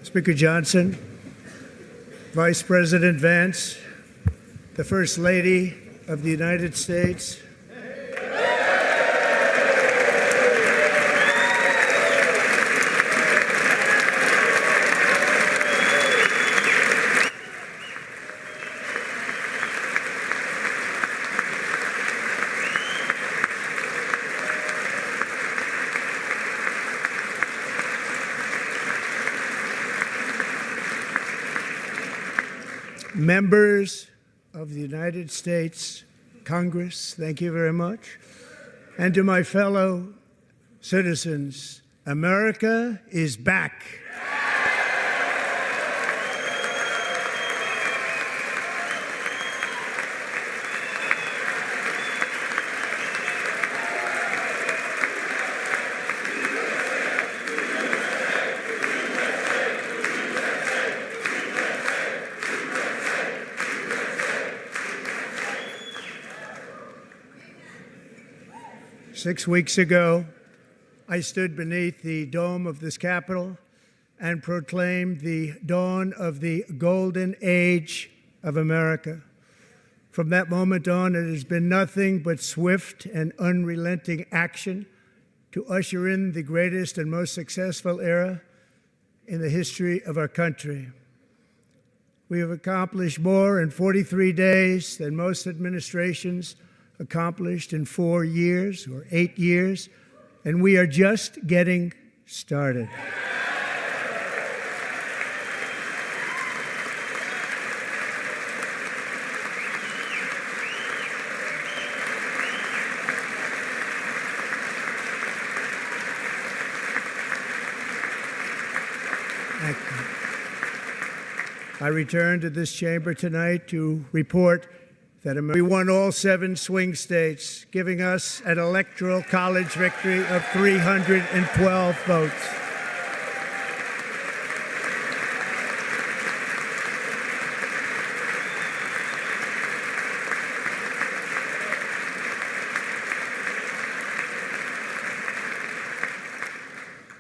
Speaker Johnson, Vice President Vance, the First Lady of the United States, members of the United States Congress, thank you very much. And to my fellow citizens, America is back. 6 weeks ago, I stood beneath the dome of this Capitol and proclaimed the dawn of the golden age of America. From that moment on, it has been nothing but swift and unrelenting action to usher in the greatest and most successful era in the history of our country. We have accomplished more in 43 days than most administrations accomplished in 4 years or 8 years, and we are just getting started. I return to this chamber tonight to report that we won all 7 swing states, giving us an electoral college victory of 312 votes.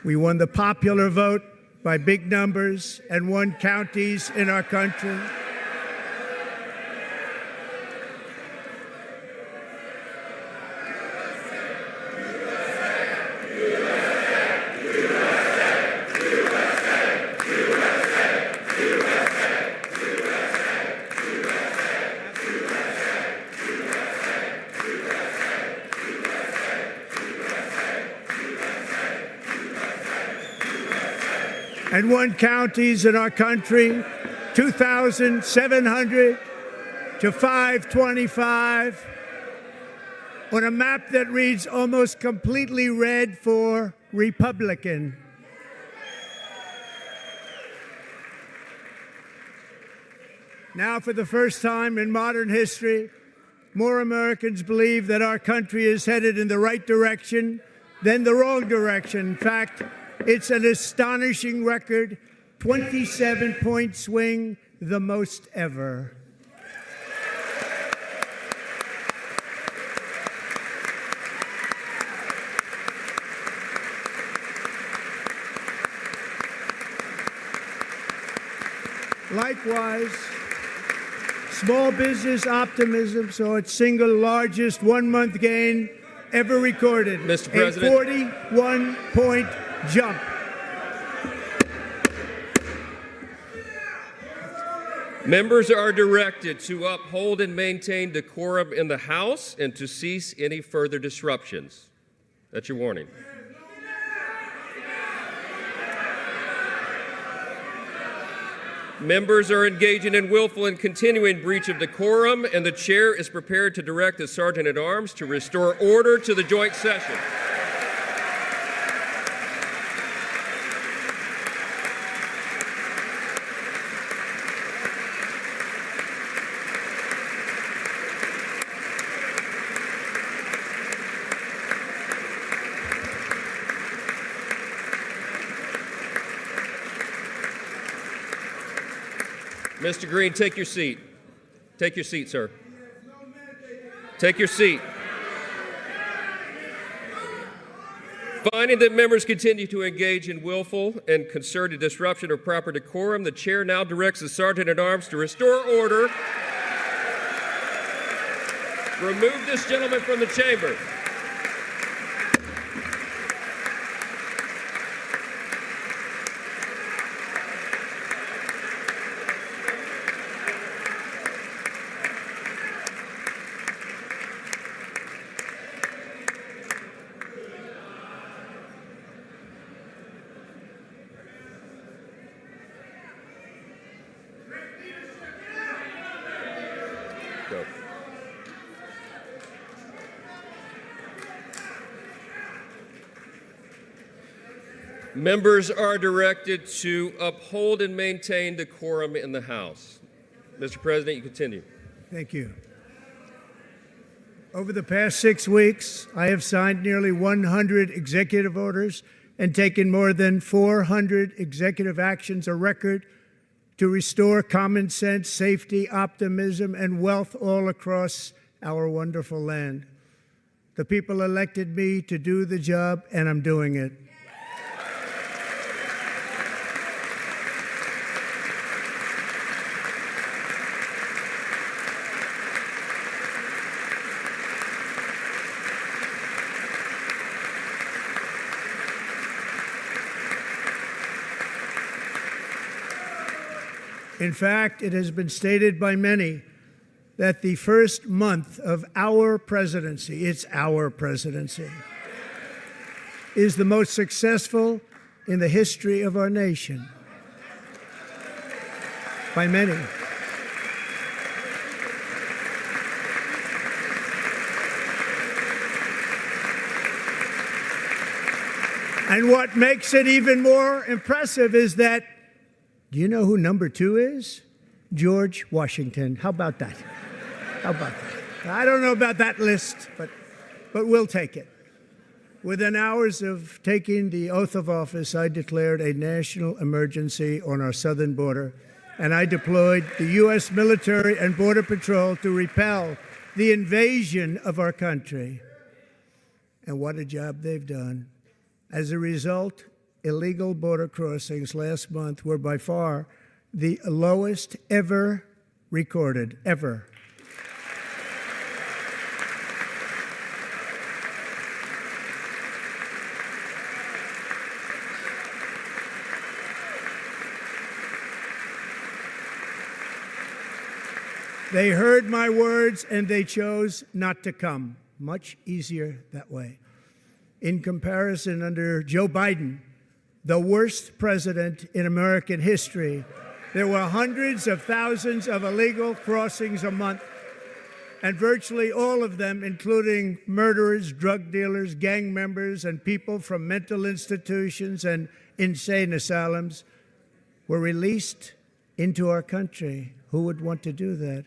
We won the popular vote by big numbers and won counties in our country. And won counties in our country, 2,700 to 525, on a map that reads almost completely red for Republican. Now, for the first time in modern history, more Americans believe that our country is headed in the right direction than the wrong direction. In fact, it's an astonishing record, 27-point swing, the most ever. Likewise, small business optimism saw its single largest one-month gain ever recorded, Mr. President. a 41-point jump. Members are directed to uphold and maintain decorum in the House and to cease any further disruptions. That's your warning. Members are engaging in willful and continuing breach of decorum, and the chair is prepared to direct the Sergeant-at-Arms to restore order to the joint session. Mr. Green, take your seat. Take your seat, sir. Take your seat. Finding that members continue to engage in willful and concerted disruption of proper decorum, the chair now directs the Sergeant at Arms to restore order. Remove this gentleman from the chamber. Go. Members are directed to uphold and maintain decorum in the House. Mr. President, you continue. Thank you. Over the past 6 weeks, I have signed nearly 100 executive orders and taken more than 400 executive actions, a record to restore common sense, safety, optimism, and wealth all across our wonderful land. The people elected me to do the job, and I'm doing it. In fact, it has been stated by many that the first month of our presidency, it's our presidency, is the most successful in the history of our nation. By many. And what makes it even more impressive is that, do you know who number 2 is? George Washington. How about that? How about that? I don't know about that list, but we'll take it. Within hours of taking the oath of office, I declared a national emergency on our southern border, and I deployed the U.S. military and Border Patrol to repel the invasion of our country. And what a job they've done. As a result, illegal border crossings last month were by far the lowest ever recorded, ever. They heard my words and they chose not to come. Much easier that way. In comparison, under Joe Biden, the worst president in American history, there were hundreds of thousands of illegal crossings a month, and virtually all of them, including murderers, drug dealers, gang members, and people from mental institutions and insane asylums, were released into our country. Who would want to do that?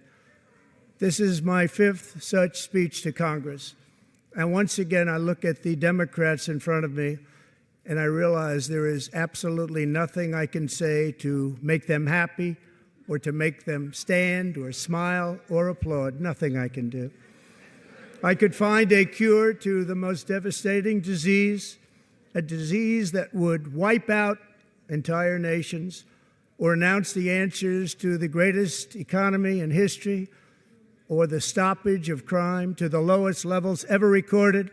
This is my 5th such speech to Congress. And once again, I look at the Democrats in front of me, and I realize there is absolutely nothing I can say to make them happy or to make them stand or smile or applaud. Nothing I can do. I could find a cure to the most devastating disease, a disease that would wipe out entire nations, or announce the answers to the greatest economy in history, or the stoppage of crime to the lowest levels ever recorded.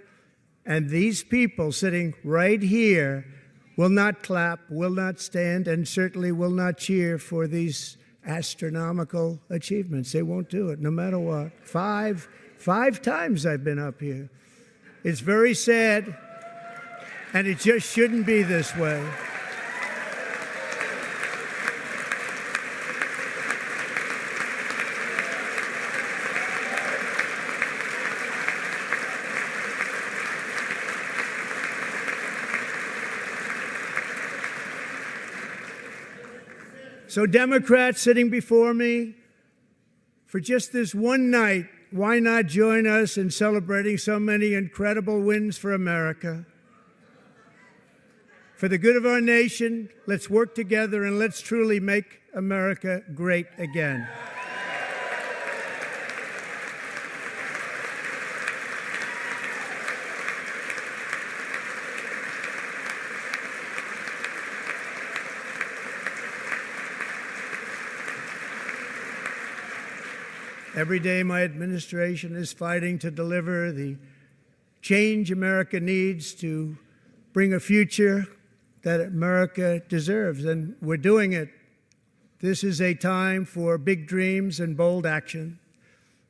And these people sitting right here will not clap, will not stand, and certainly will not cheer for these astronomical achievements. They won't do it, no matter what. Five times I've been up here. It's very sad, and it just shouldn't be this way. So Democrats sitting before me, for just this one night, why not join us in celebrating so many incredible wins for America? For the good of our nation, let's work together and let's truly make America great again. Every day, my administration is fighting to deliver the change America needs to bring a future that America deserves, and we're doing it. This is a time for big dreams and bold action.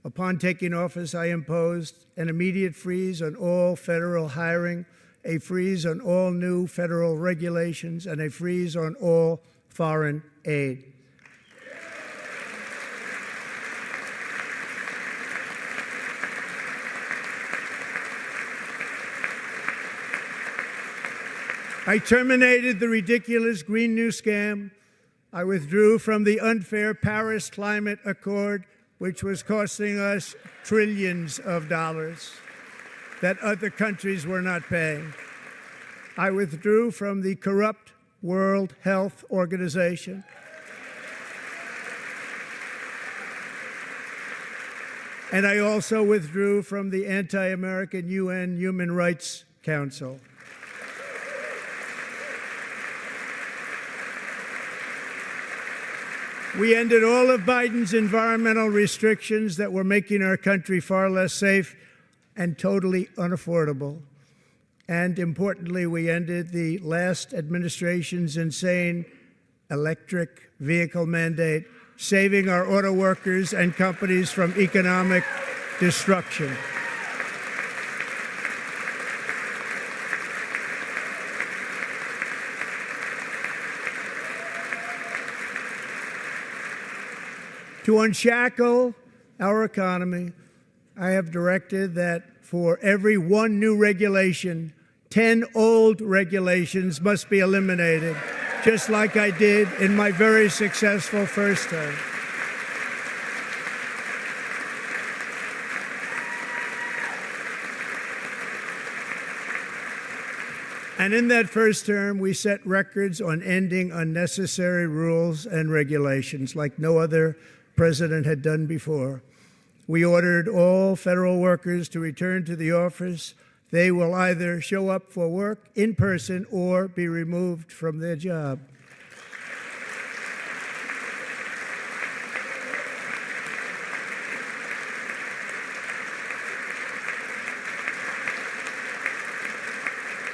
Upon taking office, I imposed an immediate freeze on all federal hiring, a freeze on all new federal regulations, and a freeze on all foreign aid. I terminated the ridiculous Green New Scam. I withdrew from the unfair Paris Climate Accord, which was costing us trillions of dollars that other countries were not paying. I withdrew from the corrupt World Health Organization. And I also withdrew from the anti-American UN Human Rights Council. We ended all of Biden's environmental restrictions that were making our country far less safe and totally unaffordable. And importantly, we ended the last administration's insane electric vehicle mandate, saving our auto workers and companies from economic destruction. To unshackle our economy, I have directed that for every one new regulation, 10 old regulations must be eliminated, just like I did in my very successful first term. And in that first term, we set records on ending unnecessary rules and regulations like no other president had done before. We ordered all federal workers to return to the office. They will either show up for work in person or be removed from their job.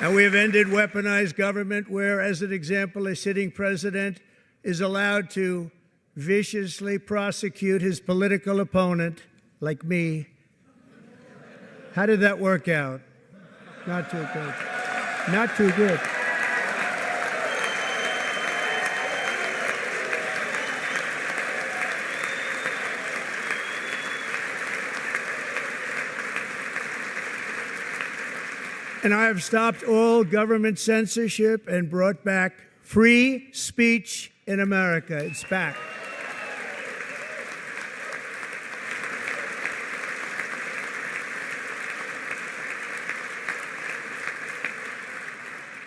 And we have ended weaponized government where, as an example, a sitting president is allowed to viciously prosecute his political opponent, like me. How did that work out? Not too good. Not too good. And I have stopped all government censorship and brought back free speech in America. It's back.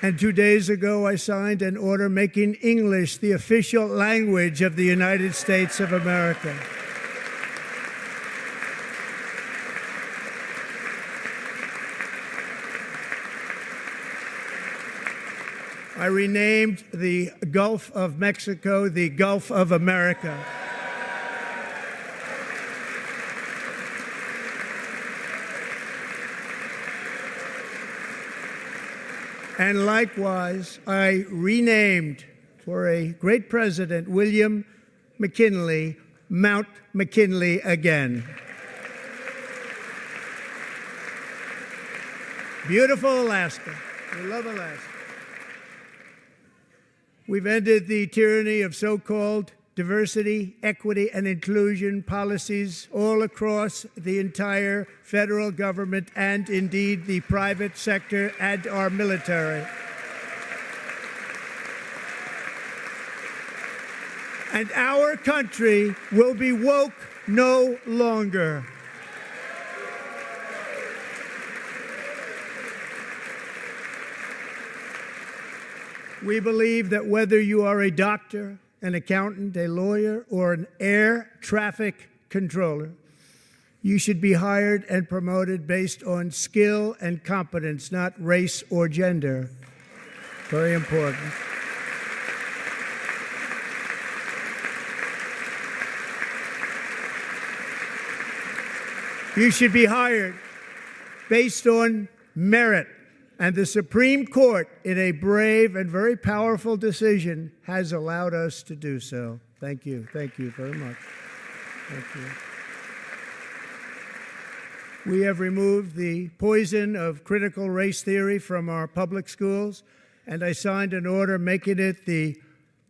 And 2 days ago, I signed an order making English the official language of the United States of America. I renamed the Gulf of Mexico the Gulf of America. And likewise, I renamed, for a great president, William McKinley, Mount McKinley again. Beautiful Alaska. We love Alaska. We've ended the tyranny of so-called diversity, equity, and inclusion policies all across the entire federal government and indeed the private sector and our military. And our country will be woke no longer. We believe that whether you are a doctor, an accountant, a lawyer, or an air traffic controller, you should be hired and promoted based on skill and competence, not race or gender. Very important. You should be hired based on merit. And the Supreme Court, in a brave and very powerful decision, has allowed us to do so. Thank you. Thank you very much. Thank you. We have removed the poison of critical race theory from our public schools, and I signed an order making it the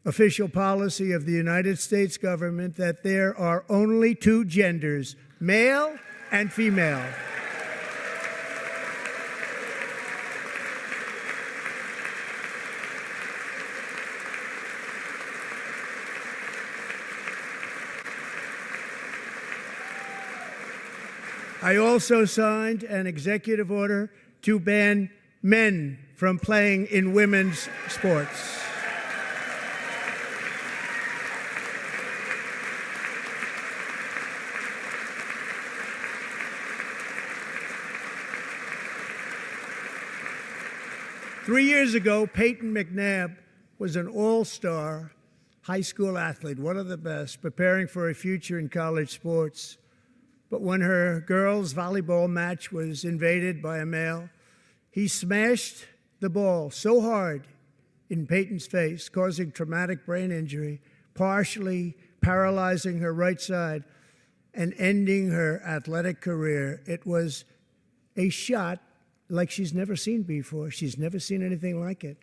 official policy of the United States government that there are only two genders, male and female. I also signed an executive order to ban men from playing in women's sports. Three years ago, Peyton McNabb was an all-star high school athlete, one of the best, preparing for a future in college sports. But when her girls' volleyball match was invaded by a male, he smashed the ball so hard in Peyton's face, causing traumatic brain injury, partially paralyzing her right side and ending her athletic career. It was a shot like she's never seen before. She's never seen anything like it.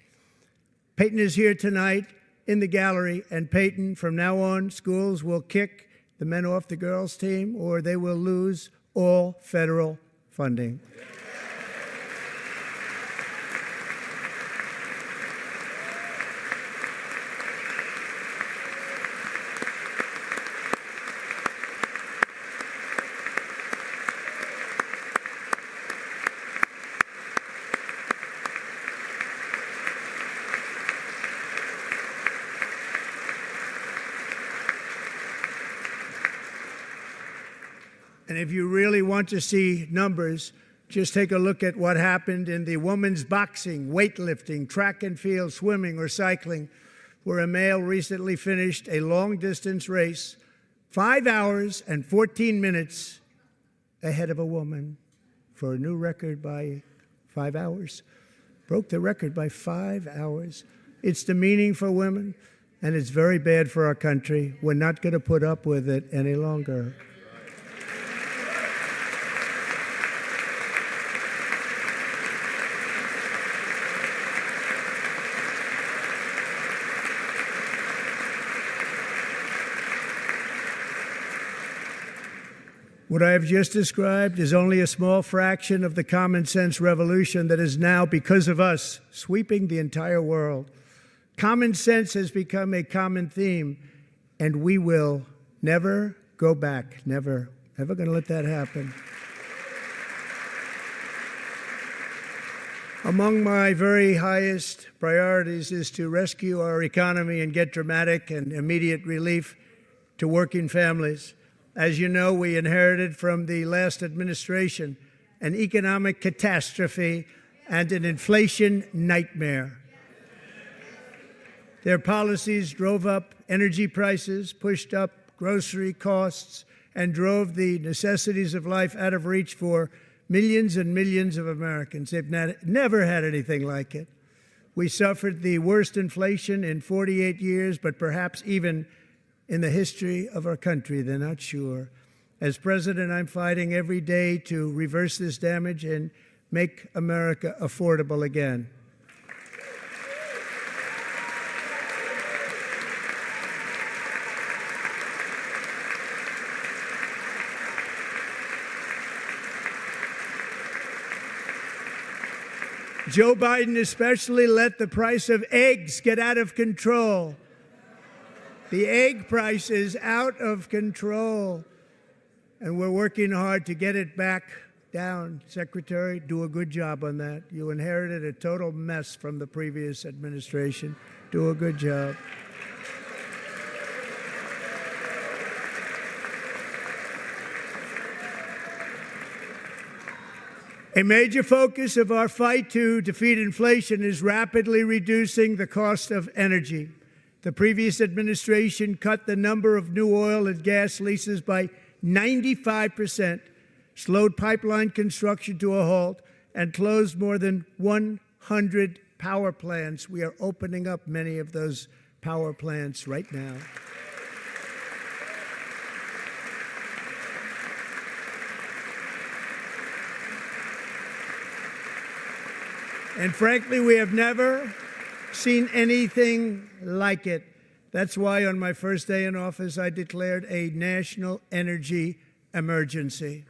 Peyton is here tonight in the gallery, and Peyton, from now on, schools will kick the men off the girls' team, or they will lose all federal funding. And if you really want to see numbers, just take a look at what happened in the women's boxing, weightlifting, track and field, swimming, or cycling, where a male recently finished a long-distance race 5 hours and 14 minutes ahead of a woman for a new record by 5 hours. Broke the record by 5 hours. It's demeaning for women, and it's very bad for our country. We're not going to put up with it any longer. What I have just described is only a small fraction of the common sense revolution that is now, because of us, sweeping the entire world. Common sense has become a common theme, and we will never go back. Never. Never going to let that happen. Among my very highest priorities is to rescue our economy and get dramatic and immediate relief to working families. As you know, we inherited from the last administration an economic catastrophe and an inflation nightmare. Their policies drove up energy prices, pushed up grocery costs, and drove the necessities of life out of reach for millions and millions of Americans. They've never had anything like it. We suffered the worst inflation in 48 years, but perhaps even in the history of our country. They're not sure. As president, I'm fighting every day to reverse this damage and make America affordable again. Joe Biden especially let the price of eggs get out of control. The egg price is out of control, and we're working hard to get it back down. Secretary, do a good job on that. You inherited a total mess from the previous administration. Do a good job. A major focus of our fight to defeat inflation is rapidly reducing the cost of energy. The previous administration cut the number of new oil and gas leases by 95%, slowed pipeline construction to a halt, and closed more than 100 power plants. We are opening up many of those power plants right now. And frankly, we have never seen anything like it. That's why on my first day in office, I declared a national energy emergency.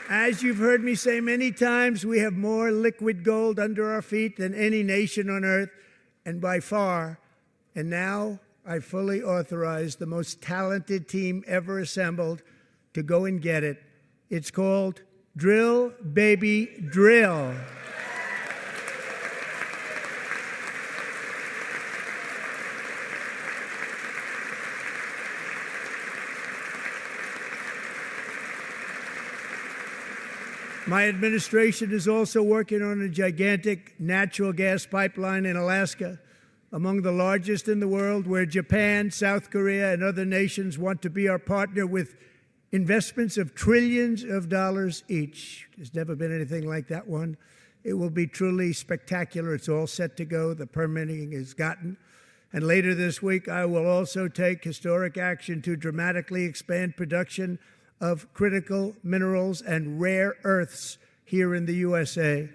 As you've heard me say many times, we have more liquid gold under our feet than any nation on earth, and by far. And now I fully authorize the most talented team ever assembled to go and get it. It's called Drill, Baby, Drill. My administration is also working on a gigantic natural gas pipeline in Alaska, among the largest in the world, where Japan, South Korea, and other nations want to be our partner with investments of trillions of dollars each. There's never been anything like that one. It will be truly spectacular. It's all set to go. The permitting is gotten. And later this week, I will also take historic action to dramatically expand production of critical minerals and rare earths here in the USA.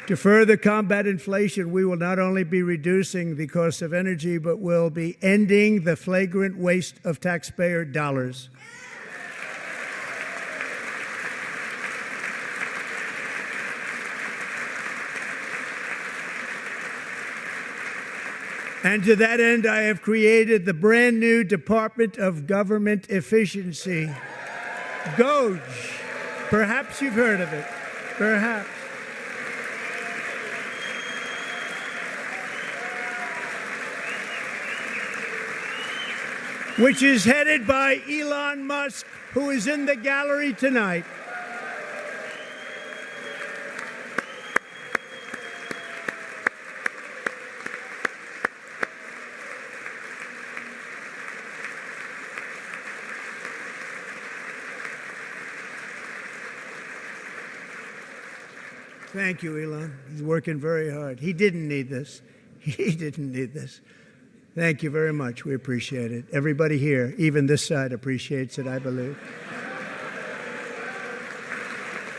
To further combat inflation, we will not only be reducing the cost of energy, but will be ending the flagrant waste of taxpayer dollars. And to that end, I have created the brand new Department of Government Efficiency, DOGE. Perhaps you've heard of it. Perhaps. Which is headed by Elon Musk, who is in the gallery tonight. Thank you, Elon. He's working very hard. He didn't need this. He didn't need this. Thank you very much. We appreciate it. Everybody here, even this side, appreciates it, I believe.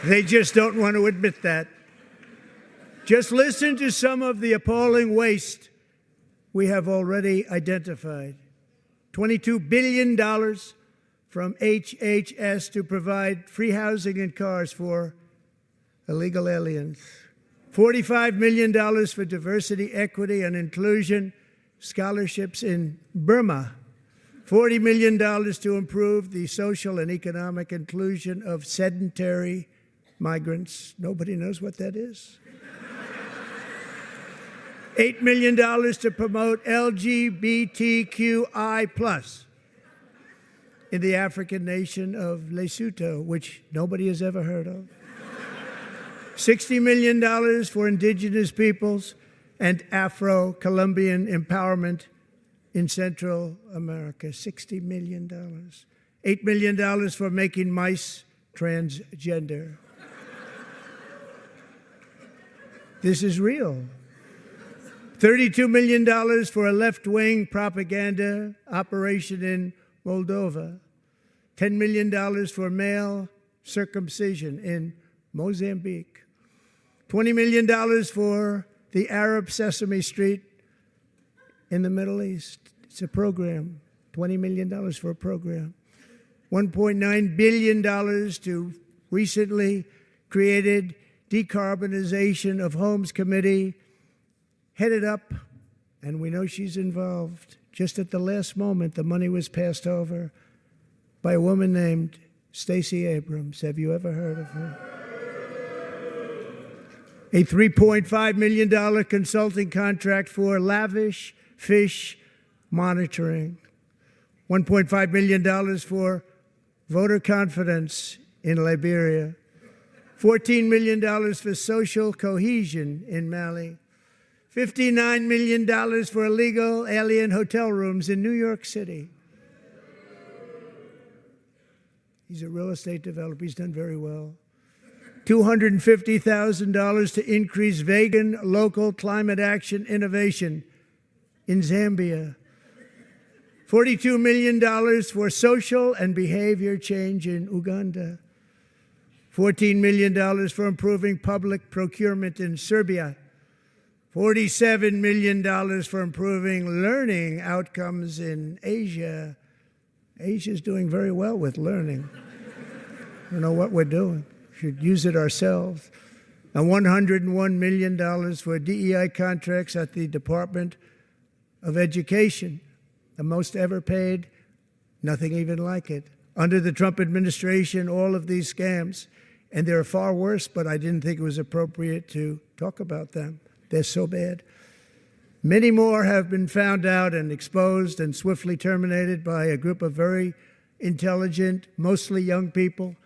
They just don't want to admit that. Just listen to some of the appalling waste we have already identified. $22 billion from HHS to provide free housing and cars for illegal aliens. $45 million for diversity, equity, and inclusion scholarships in Burma. $40 million to improve the social and economic inclusion of sedentary migrants. Nobody knows what that is. $8 million to promote LGBTQI+ in the African nation of Lesotho, which nobody has ever heard of. $60 million for indigenous peoples and Afro-Colombian empowerment in Central America. $60 million. $8 million for making mice transgender. This is real. $32 million for a left-wing propaganda operation in Moldova. $10 million for male circumcision in Mozambique. $20 million for the Arab Sesame Street in the Middle East. It's a program. $20 million for a program. $1.9 billion to recently created Decarbonization of Homes Committee, headed up, and we know she's involved. Just at the last moment, the money was passed over by a woman named Stacey Abrams. Have you ever heard of her? A $3.5 million consulting contract for lavish fish monitoring. $1.5 million for voter confidence in Liberia, $14 million for social cohesion in Mali, $59 million for illegal alien hotel rooms in New York City. He's a real estate developer. He's done very well. $250,000 to increase vegan local climate action innovation in Zambia. $42 million for social and behavior change in Uganda. $14 million for improving public procurement in Serbia. $47 million for improving learning outcomes in Asia. Asia's doing very well with learning. I don't know what we're doing. We should use it ourselves. And $101 million for DEI contracts at the Department of Education, the most ever paid, nothing even like it. Under the Trump administration, all of these scams, and they're far worse, but I didn't think it was appropriate to talk about them. They're so bad. Many more have been found out and exposed and swiftly terminated by a group of very intelligent, mostly young people,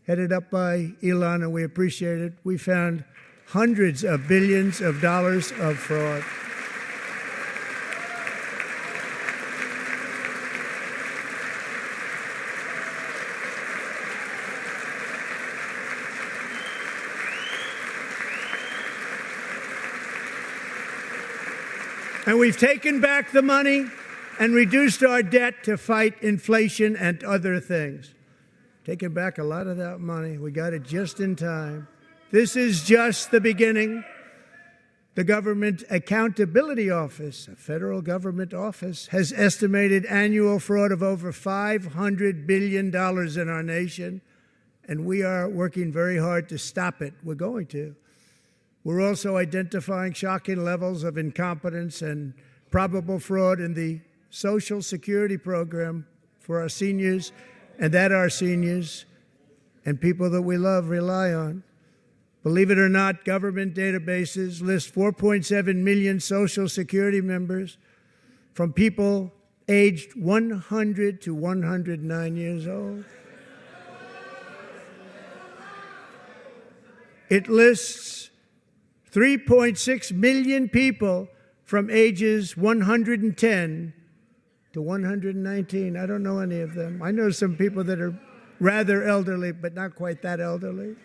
headed up by Elon, and we appreciate it. We found hundreds of billions of dollars of fraud. And we've taken back the money and reduced our debt to fight inflation and other things. Taken back a lot of that money. We got it just in time. This is just the beginning. The Government Accountability Office, a federal government office, has estimated annual fraud of over $500 billion in our nation, and we are working very hard to stop it. We're going to. We're also identifying shocking levels of incompetence and probable fraud in the Social Security program for our seniors, and that our seniors and people that we love rely on. Believe it or not, government databases list 4.7 million Social Security members from people aged 100 to 109 years old. It lists 3.6 million people from ages 110 to 119. I don't know any of them. I know some people that are rather elderly, but not quite that elderly.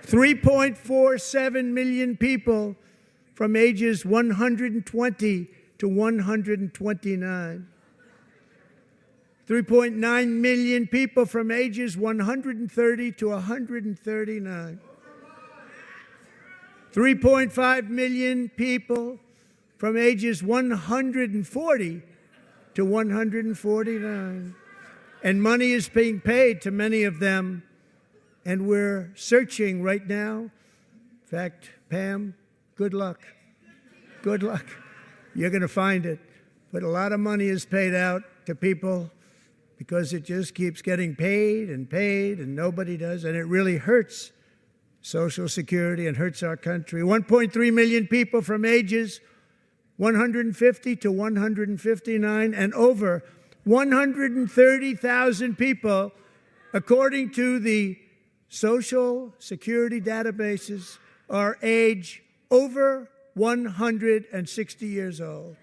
3.47 million people from ages 120 to 129. 3.9 million people from ages 130 to 139. 3.5 million people from ages 140 to 149. And money is being paid to many of them, and we're searching right now. In fact, Pam, good luck. Good luck. You're going to find it. But a lot of money is paid out to people because it just keeps getting paid, and nobody does, and it really hurts Social Security and hurts our country. 1.3 million people from ages 150 to 159, and over 130,000 people, according to the Social Security databases, are age over 160 years old.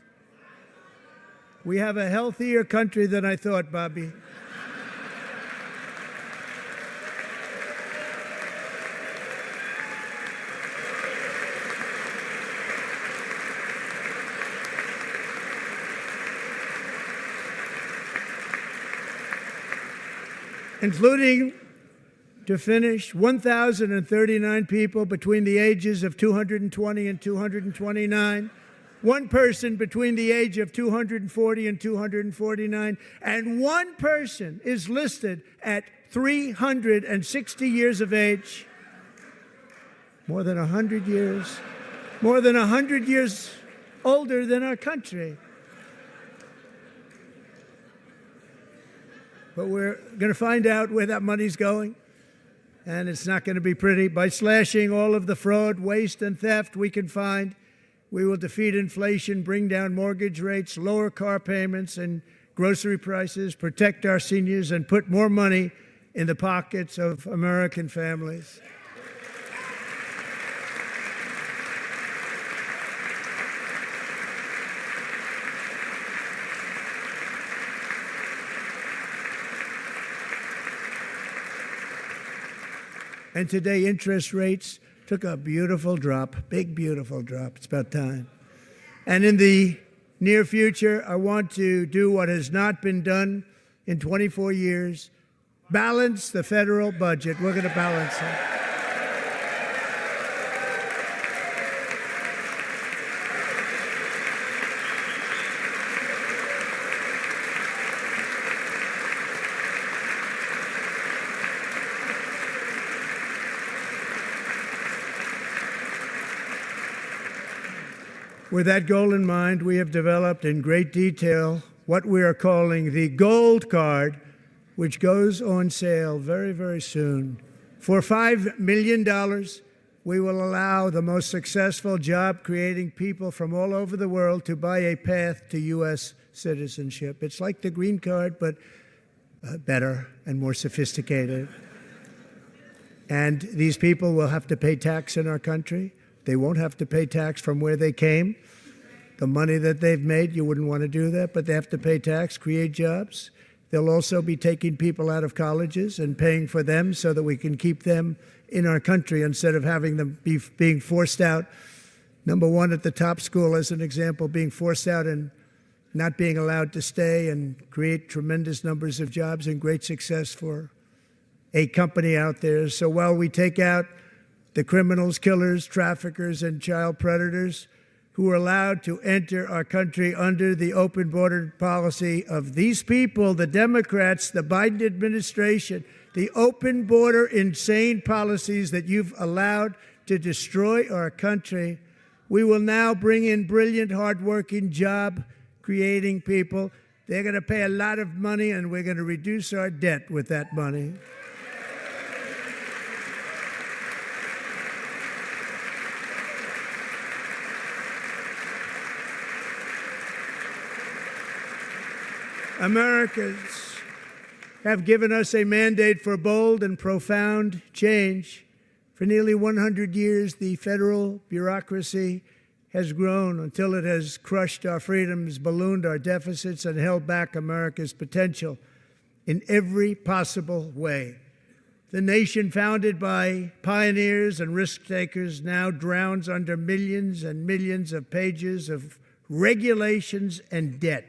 We have a healthier country than I thought, Bobby. Including, to finish, 1,039 people between the ages of 220 and 229, one person between the age of 240 and 249, and one person is listed at 360 years of age. More than 100 years older than our country. But we're going to find out where that money's going, and it's not going to be pretty. By slashing all of the fraud, waste, and theft we can find, we will defeat inflation, bring down mortgage rates, lower car payments, and grocery prices, protect our seniors, and put more money in the pockets of American families. And today, interest rates took a beautiful drop, big, beautiful drop. It's about time. And in the near future, I want to do what has not been done in 24 years, balance the federal budget. We're going to balance it. With that goal in mind, we have developed in great detail what we are calling the Gold Card, which goes on sale very, very soon. For $5 million, we will allow the most successful job-creating people from all over the world to buy a path to U.S. citizenship. It's like the green card, but better and more sophisticated. And these people will have to pay tax in our country. They won't have to pay tax from where they came. The money that they've made, you wouldn't want to do that, but they have to pay tax, create jobs. They'll also be taking people out of colleges and paying for them so that we can keep them in our country instead of having them being forced out. Number one, at the top school, as an example, being forced out and not being allowed to stay and create tremendous numbers of jobs and great success for a company out there. So while we take out the criminals, killers, traffickers, and child predators who are allowed to enter our country under the open border policy of these people, the Democrats, the Biden administration, the open border insane policies that you've allowed to destroy our country. We will now bring in brilliant, hardworking, job-creating people. They're going to pay a lot of money, and we're going to reduce our debt with that money. Americans have given us a mandate for bold and profound change. For nearly 100 years, the federal bureaucracy has grown until it has crushed our freedoms, ballooned our deficits, and held back America's potential in every possible way. The nation founded by pioneers and risk-takers now drowns under millions and millions of pages of regulations and debt.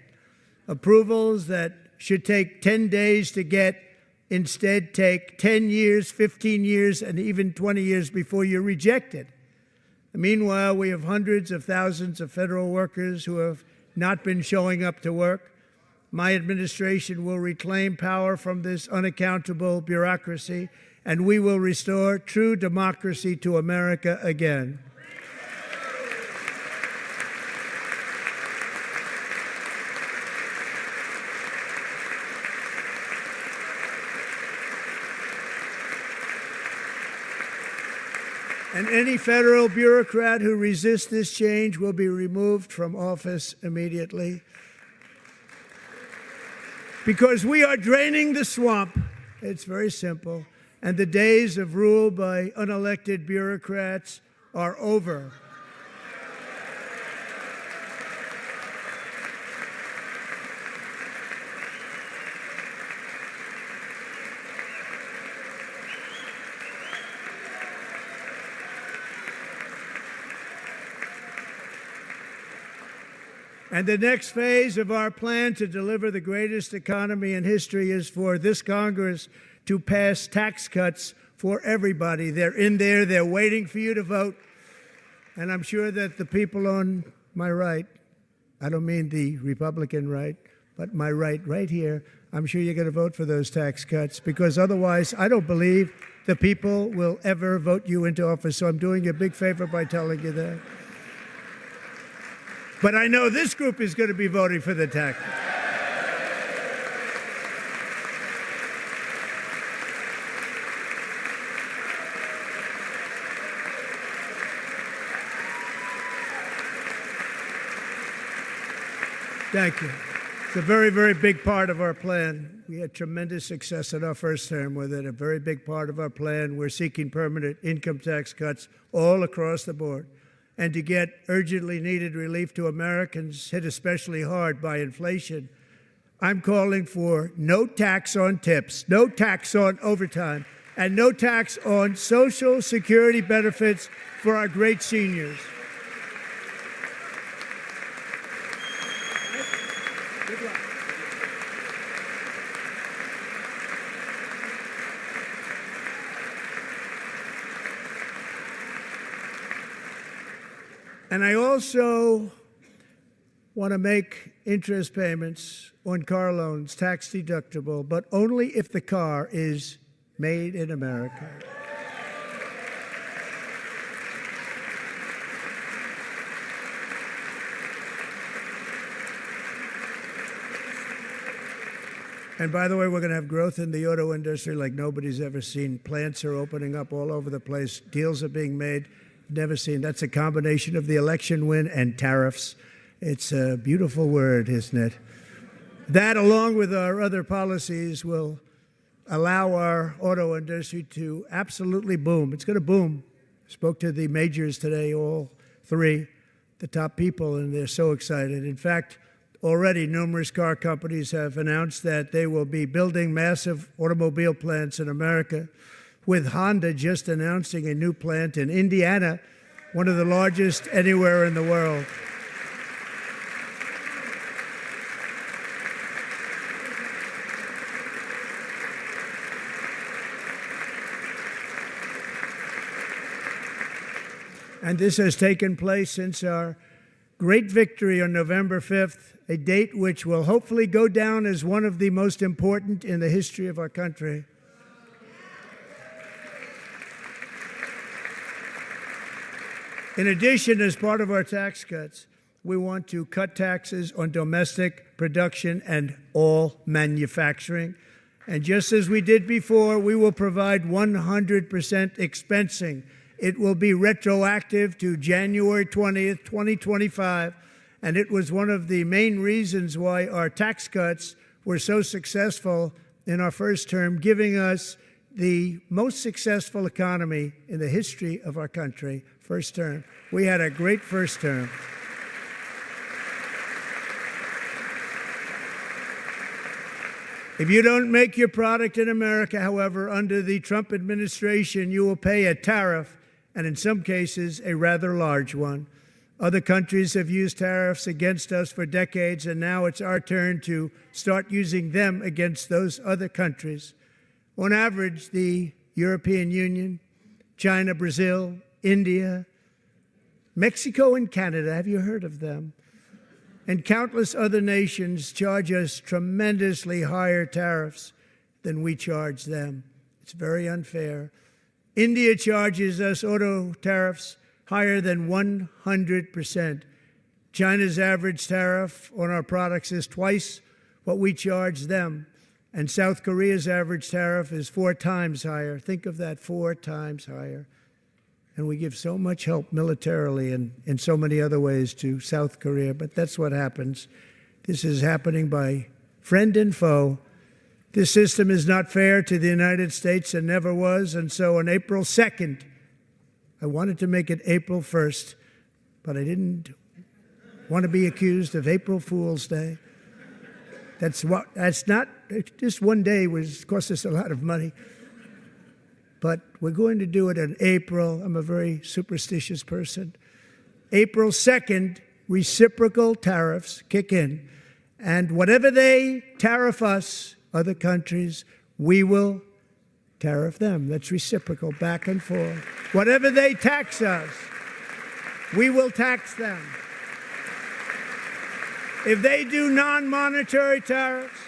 Approvals that should take 10 days to get instead take 10 years, 15 years, and even 20 years before you're rejected. Meanwhile, we have hundreds of thousands of federal workers who have not been showing up to work. My administration will reclaim power from this unaccountable bureaucracy, and we will restore true democracy to America again. And any federal bureaucrat who resists this change will be removed from office immediately. Because we are draining the swamp. It's very simple. And the days of rule by unelected bureaucrats are over. And the next phase of our plan to deliver the greatest economy in history is for this Congress to pass tax cuts for everybody. They're in there. They're waiting for you to vote. And I'm sure that the people on my right, I don't mean the Republican right, but my right here, I'm sure you're going to vote for those tax cuts, because otherwise I don't believe the people will ever vote you into office. So I'm doing you a big favor by telling you that. But I know this group is going to be voting for the tax. Thank you. It's a very, very big part of our plan. We had tremendous success in our first term with it. A very big part of our plan. We're seeking permanent income tax cuts all across the board. And to get urgently needed relief to Americans hit especially hard by inflation, I'm calling for no tax on tips, no tax on overtime, and no tax on Social Security benefits for our great seniors. And I also want to make interest payments on car loans tax deductible, but only if the car is made in America. And by the way, we're going to have growth in the auto industry like nobody's ever seen. Plants are opening up all over the place. Deals are being made. Never seen. That's a combination of the election win and tariffs. It's a beautiful word, isn't it? That, along with our other policies, will allow our auto industry to absolutely boom. It's going to boom. Spoke to the majors today, all three, the top people, and they're so excited. In fact, already numerous car companies have announced that they will be building massive automobile plants in America, with Honda just announcing a new plant in Indiana, one of the largest anywhere in the world. And this has taken place since our great victory on November 5th, a date which will hopefully go down as one of the most important in the history of our country. In addition, as part of our tax cuts, we want to cut taxes on domestic production and all manufacturing. And just as we did before, we will provide 100% expensing. It will be retroactive to January 20th, 2025. And it was one of the main reasons why our tax cuts were so successful in our first term, giving us the most successful economy in the history of our country. First term. We had a great first term. If you don't make your product in America, however, under the Trump administration, you will pay a tariff, and in some cases, a rather large one. Other countries have used tariffs against us for decades, and now it's our turn to start using them against those other countries. On average, the European Union, China, Brazil, India, Mexico, and Canada, have you heard of them? And countless other nations charge us tremendously higher tariffs than we charge them. It's very unfair. India charges us auto tariffs higher than 100%. China's average tariff on our products is twice what we charge them. And South Korea's average tariff is 4 times higher. Think of that, 4 times higher. And we give so much help militarily and in so many other ways to South Korea. But that's what happens. This is happening by friend and foe. This system is not fair to the United States and never was. And so on April 2nd, I wanted to make it April 1st, but I didn't want to be accused of April Fool's Day. That's not, just one day cost us a lot of money. But we're going to do it in April. I'm a very superstitious person. April 2nd, reciprocal tariffs kick in. And whatever they tariff us, other countries, we will tariff them. That's reciprocal, back and forth. Whatever they tax us, we will tax them. If they do non-monetary tariffs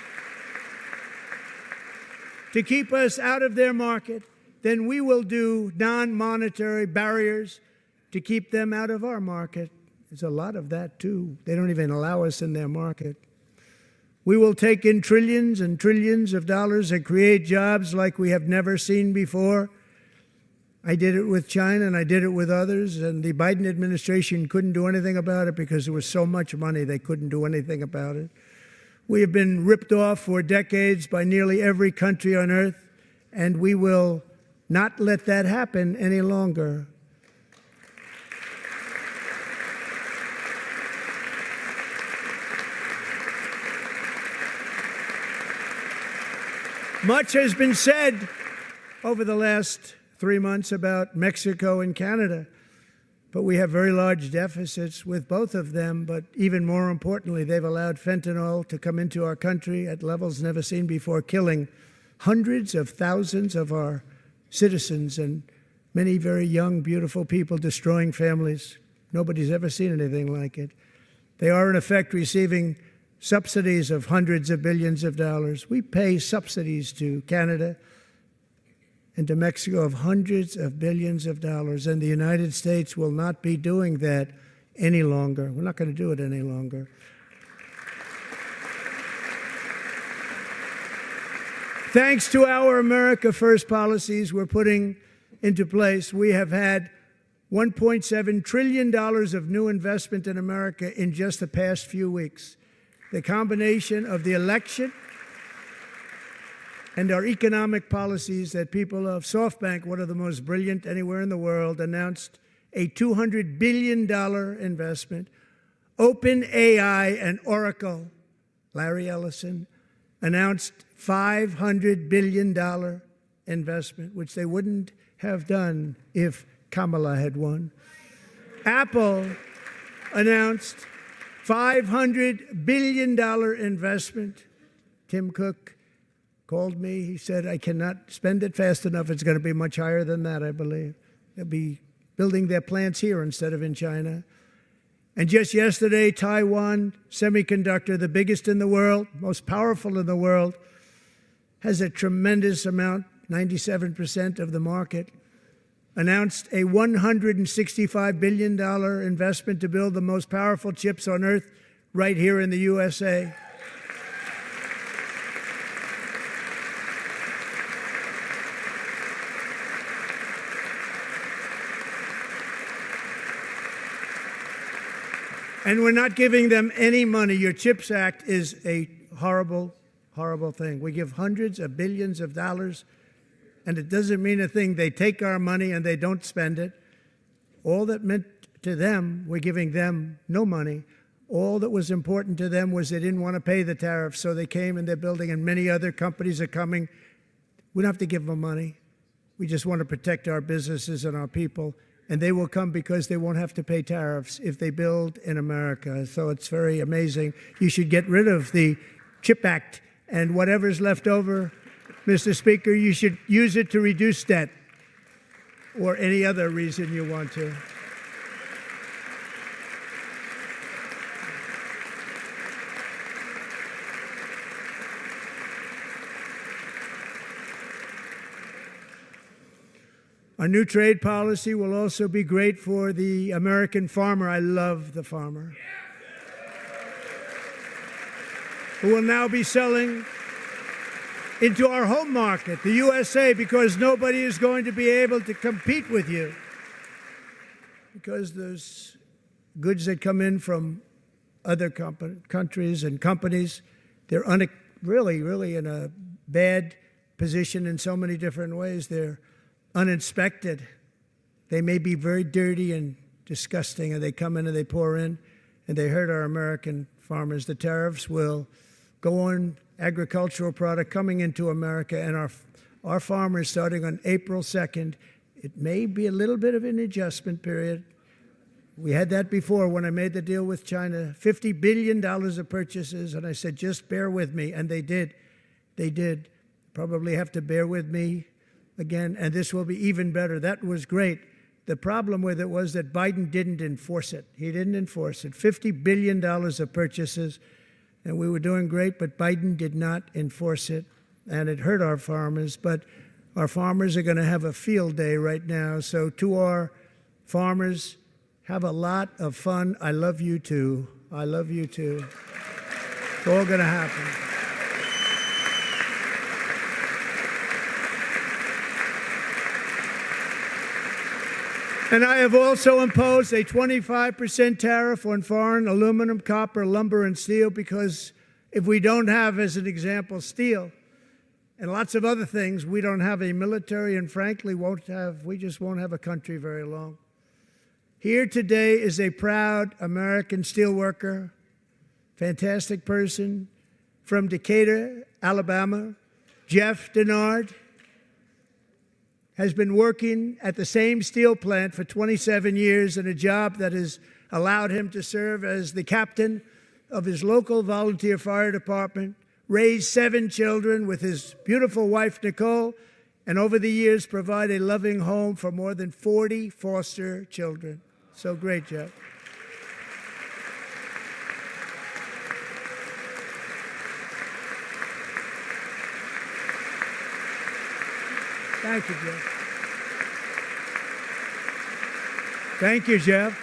to keep us out of their market, then we will do non-monetary barriers to keep them out of our market. There's a lot of that, too. They don't even allow us in their market. We will take in trillions and trillions of dollars and create jobs like we have never seen before. I did it with China and I did it with others, and the Biden administration couldn't do anything about it because there was so much money they couldn't do anything about it. We have been ripped off for decades by nearly every country on earth, and we will not let that happen any longer. Much has been said over the last 3 months about Mexico and Canada, but we have very large deficits with both of them. But even more importantly, they've allowed fentanyl to come into our country at levels never seen before, killing hundreds of thousands of our citizens and many very young, beautiful people, destroying families. Nobody's ever seen anything like it. They are, in effect, receiving subsidies of hundreds of billions of dollars. We pay subsidies to Canada and to Mexico of hundreds of billions of dollars, and the United States will not be doing that any longer. We're not going to do it any longer. Thanks to our America First policies we're putting into place, we have had $1.7 trillion of new investment in America in just the past few weeks. The combination of the election and our economic policies that people of SoftBank, one of the most brilliant anywhere in the world, announced a $200 billion investment. OpenAI and Oracle, Larry Ellison, announced $500 billion investment, which they wouldn't have done if Kamala had won. Apple announced $500 billion investment. Tim Cook called me. He said, I cannot spend it fast enough. It's going to be much higher than that, I believe. They'll be building their plants here instead of in China. And just yesterday, Taiwan Semiconductor, the biggest in the world, most powerful in the world, has a tremendous amount, 97% of the market, announced a $165 billion investment to build the most powerful chips on earth right here in the USA. And we're not giving them any money. Your CHIPS Act is a horrible, horrible thing. We give hundreds of billions of dollars, and it doesn't mean a thing. They take our money and they don't spend it. All that meant to them, we're giving them no money. All that was important to them was they didn't want to pay the tariffs, so they came and they're building, and many other companies are coming. We don't have to give them money. We just want to protect our businesses and our people. And they will come because they won't have to pay tariffs if they build in America. So it's very amazing. You should get rid of the CHIP Act, and whatever's left over, Mr. Speaker, you should use it to reduce debt or any other reason you want to. Our new trade policy will also be great for the American farmer. I love the farmer, who will now be selling into our home market, the USA, because nobody is going to be able to compete with you. Because those goods that come in from other countries and companies, they're really in a bad position in so many different ways. They're uninspected. They may be very dirty and disgusting, and they come in and they pour in, and they hurt our American farmers. The tariffs will go on agricultural product coming into America, and our farmers, starting on April 2nd, it may be a little bit of an adjustment period. We had that before when I made the deal with China, $50 billion of purchases, and I said, just bear with me, and they did. They did. Probably have to bear with me again, and this will be even better. That was great. The problem with it was that Biden didn't enforce it. He didn't enforce it. $50 billion of purchases, and we were doing great, but Biden did not enforce it, and it hurt our farmers. But our farmers are going to have a field day right now. So to our farmers, have a lot of fun. I love you too. I love you too. It's all going to happen. And I have also imposed a 25% tariff on foreign aluminum, copper, lumber, and steel because If we don't have, as an example, steel and lots of other things, we don't have a military, and frankly, we just won't have a country very long. Here today is a proud American steelworker, fantastic person from Decatur, Alabama. Jeff Denard has been working at the same steel plant for 27 years in a job that has allowed him to serve as the captain of his local volunteer fire department, raise 7 children with his beautiful wife, Nicole, and over the years provide a loving home for more than 40 foster children. So great, Jeff. Thank you, Jeff. Thank you, Jeff.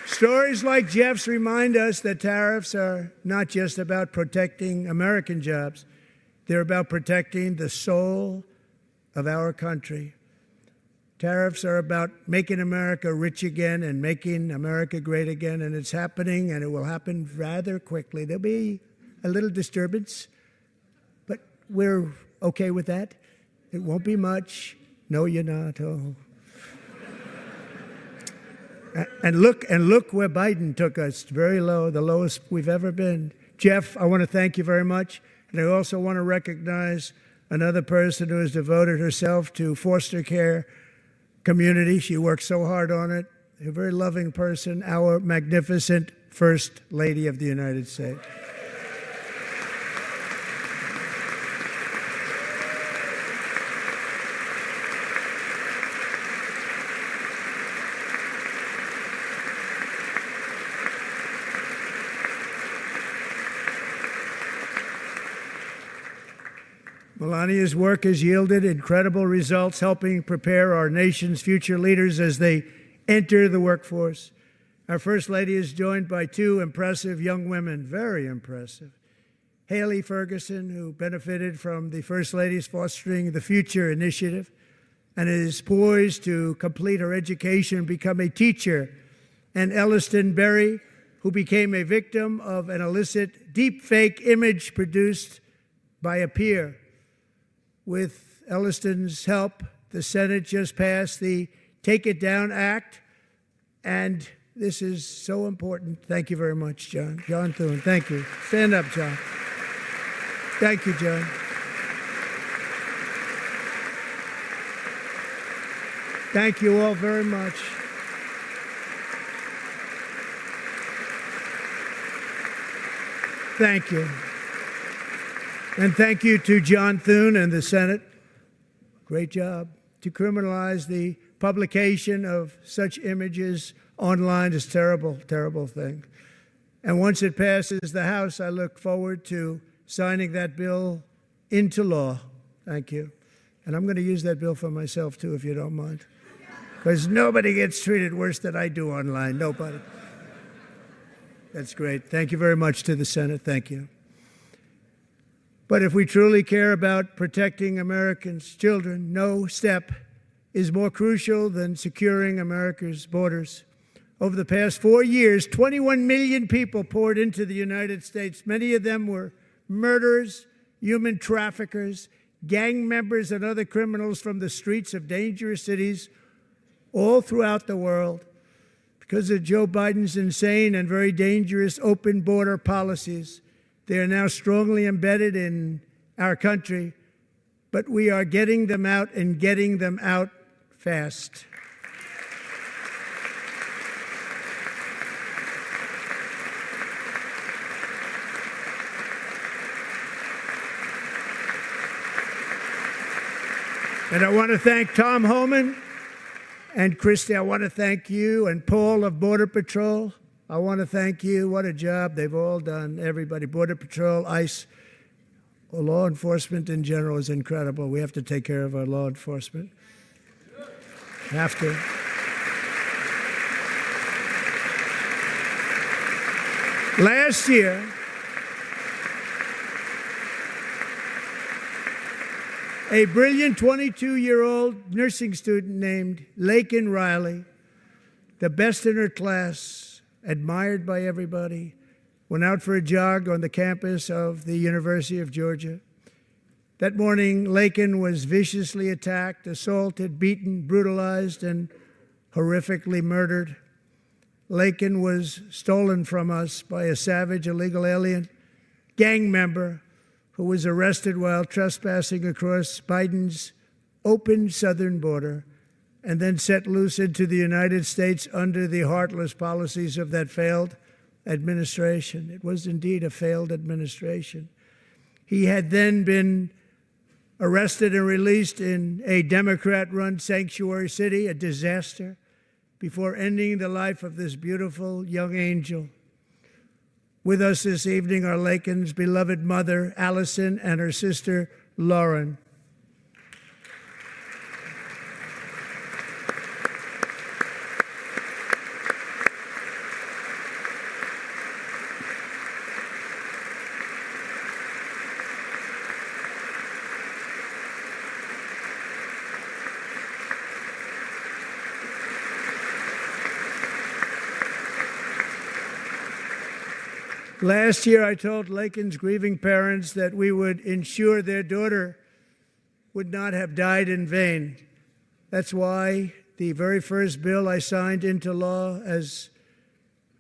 Stories like Jeff's remind us that tariffs are not just about protecting American jobs. They're about protecting the soul of our country. Tariffs are about making America rich again and making America great again, and it's happening, and it will happen rather quickly. There'll be a little disturbance, but we're okay with that. It won't be much. No, you're not. Oh. And look where Biden took us, very low, the lowest we've ever been. Jeff, I want to thank you very much. And I also want to recognize another person who has devoted herself to foster care community. She works so hard on it. A very loving person, our magnificent First Lady of the United States. Melania's work has yielded incredible results, helping prepare our nation's future leaders as they enter the workforce. Our First Lady is joined by 2 impressive young women, very impressive. Haley Ferguson, who benefited from the First Lady's Fostering the Future initiative and is poised to complete her education and become a teacher. And Elliston Berry, who became a victim of an illicit deepfake image produced by a peer. With Elliston's help, the Senate just passed the Take It Down Act, and this is so important. Thank you very much, John. John Thune, thank you. Stand up, John. Thank you, John. Thank you all very much. Thank you. And thank you to John Thune and the Senate. Great job. To criminalize the publication of such images online is a terrible, terrible thing. And once it passes the House, I look forward to signing that bill into law. Thank you. And I'm going to use that bill for myself, too, if you don't mind. Because nobody gets treated worse than I do online. Nobody. That's great. Thank you very much to the Senate. Thank you. But if we truly care about protecting Americans' children, no step is more crucial than securing America's borders. Over the past 4 years, 21 million people poured into the United States. Many of them were murderers, human traffickers, gang members, and other criminals from the streets of dangerous cities all throughout the world. Because of Joe Biden's insane and very dangerous open border policies, they are now strongly embedded in our country, but we are getting them out and getting them out fast. And I want to thank Tom Homan and Christy. I want to thank you and Paul of Border Patrol. I want to thank you. What a job they've all done. Everybody, Border Patrol, ICE, law enforcement in general is incredible. We have to take care of our law enforcement. Have to. Last year, a brilliant 22-year-old nursing student named Laken Riley the best in her class, admired by everybody, went out for a jog on the campus of the University of Georgia. That morning, Laken was viciously attacked, assaulted, beaten, brutalized, and horrifically murdered. Laken was stolen from us by a savage illegal alien gang member who was arrested while trespassing across Biden's open southern border and then set loose into the United States under the heartless policies of that failed administration. It was indeed a failed administration. He had then been arrested and released in a Democrat-run sanctuary city, a disaster, before ending the life of this beautiful young angel. With us this evening are Laken's beloved mother, Allison, and her sister, Lauren. Last year, I told Laken's grieving parents that we would ensure their daughter would not have died in vain. That's why the very first bill I signed into law as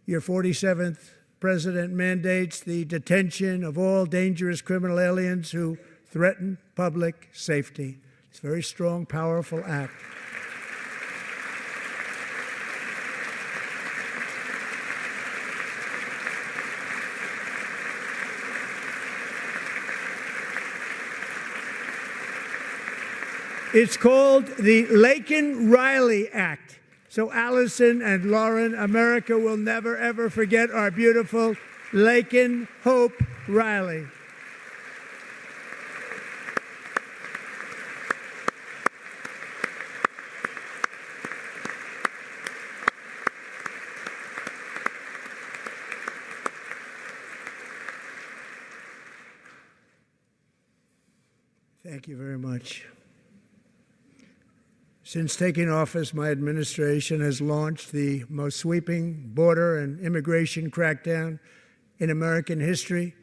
your 47th president mandates the detention of all dangerous criminal aliens who threaten public safety. It's a very strong, powerful act. It's called the Laken-Riley Act. So Allison and Lauren, America will never, ever forget our beautiful Laken Hope Riley. Thank you very much. Since taking office, my administration has launched the most sweeping border and immigration crackdown in American history,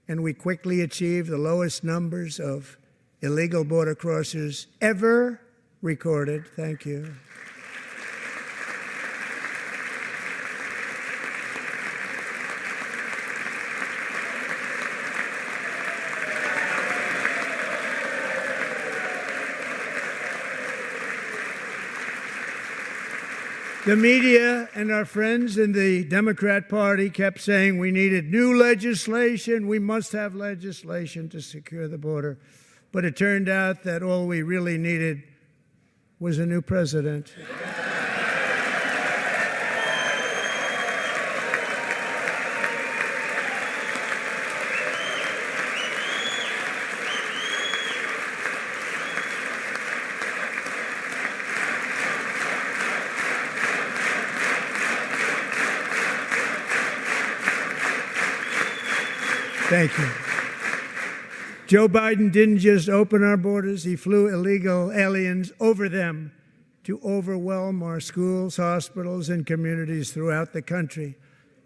and we quickly achieved the lowest numbers of illegal border crossers ever recorded. Thank you. The media and our friends in the Democrat Party kept saying we needed new legislation, we must have legislation to secure the border. But it turned out that all we really needed was a new president. Thank you. Joe Biden didn't just open our borders, he flew illegal aliens over them to overwhelm our schools, hospitals, and communities throughout the country.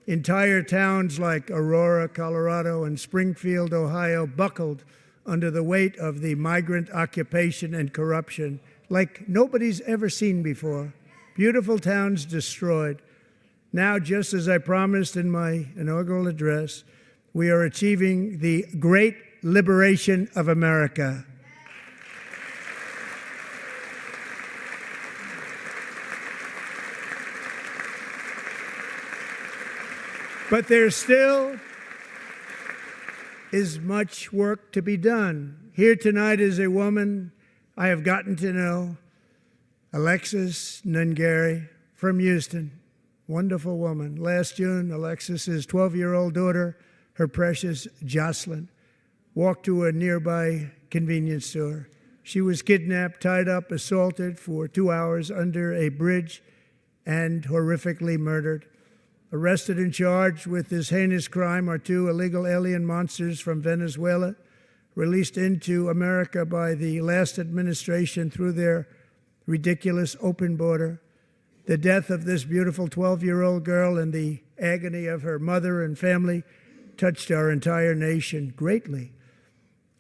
Entire towns like Aurora, Colorado, and Springfield, Ohio, buckled under the weight of the migrant occupation and corruption like nobody's ever seen before. Beautiful towns destroyed. Now, just as I promised in my inaugural address, we are achieving the great liberation of America. But there still is much work to be done. Here tonight is a woman I have gotten to know, Alexis Nungari from Houston. Wonderful woman. Last June, Alexis's 12-year-old daughter, her precious Jocelyn, walked to a nearby convenience store. She was kidnapped, tied up, assaulted for 2 hours under a bridge, and horrifically murdered. Arrested and charged with this heinous crime are two illegal alien monsters from Venezuela, released into America by the last administration through their ridiculous open border. The death of this beautiful 12-year-old girl and the agony of her mother and family touched our entire nation greatly.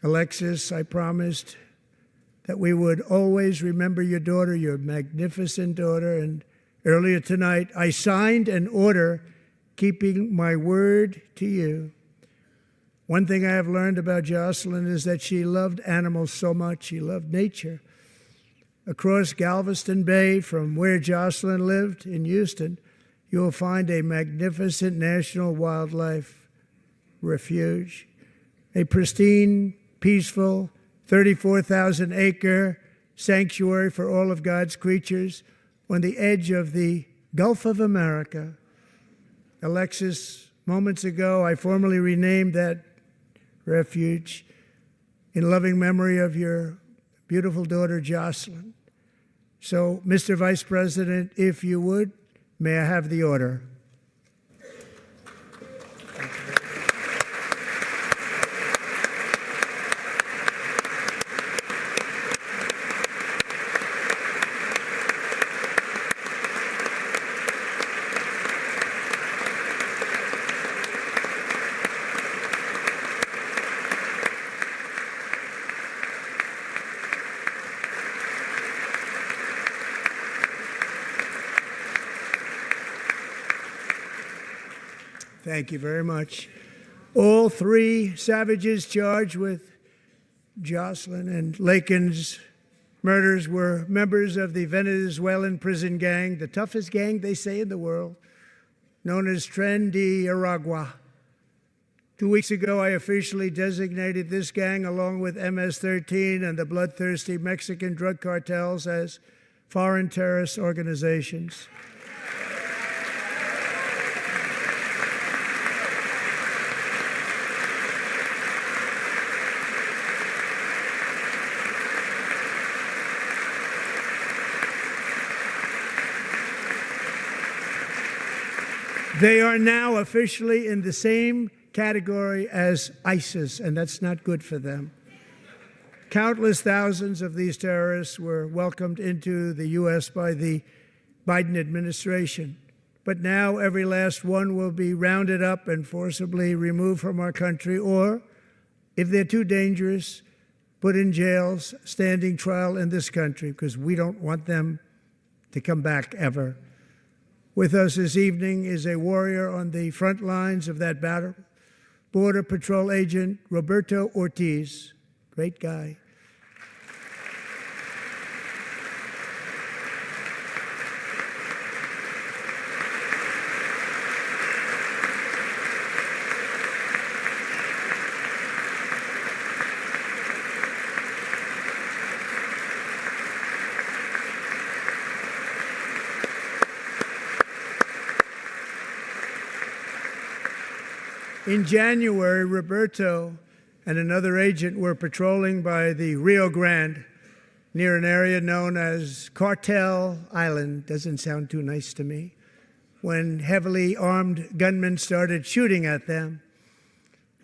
Alexis, I promised that we would always remember your daughter, your magnificent daughter, and earlier tonight I signed an order keeping my word to you. One thing I have learned about Jocelyn is that she loved animals so much. She loved nature. Across Galveston Bay, from where Jocelyn lived in Houston, you will find a magnificent national wildlife refuge, a pristine, peaceful, 34,000-acre sanctuary for all of God's creatures on the edge of the Gulf of America. Alexis, moments ago, I formally renamed that refuge in loving memory of your beautiful daughter, Jocelyn. So, Mr. Vice President, if you would, may I have the order? Thank you very much. All three savages charged with Jocelyn and Lakin's murders were members of the Venezuelan prison gang, the toughest gang, they say, in the world, known as Tren de Aragua. 2 weeks ago, I officially designated this gang, along with MS-13 and the bloodthirsty Mexican drug cartels, as foreign terrorist organizations. They are now officially in the same category as ISIS, and that's not good for them. Countless thousands of these terrorists were welcomed into the U.S. by the Biden administration. But now every last one will be rounded up and forcibly removed from our country, or, if they're too dangerous, put in jails, standing trial in this country, because we don't want them to come back ever. With us this evening is a warrior on the front lines of that battle, Border Patrol Agent Roberto Ortiz. Great guy. In January, Roberto and another agent were patrolling by the Rio Grande near an area known as Cartel Island. Doesn't sound too nice to me. When heavily armed gunmen started shooting at them,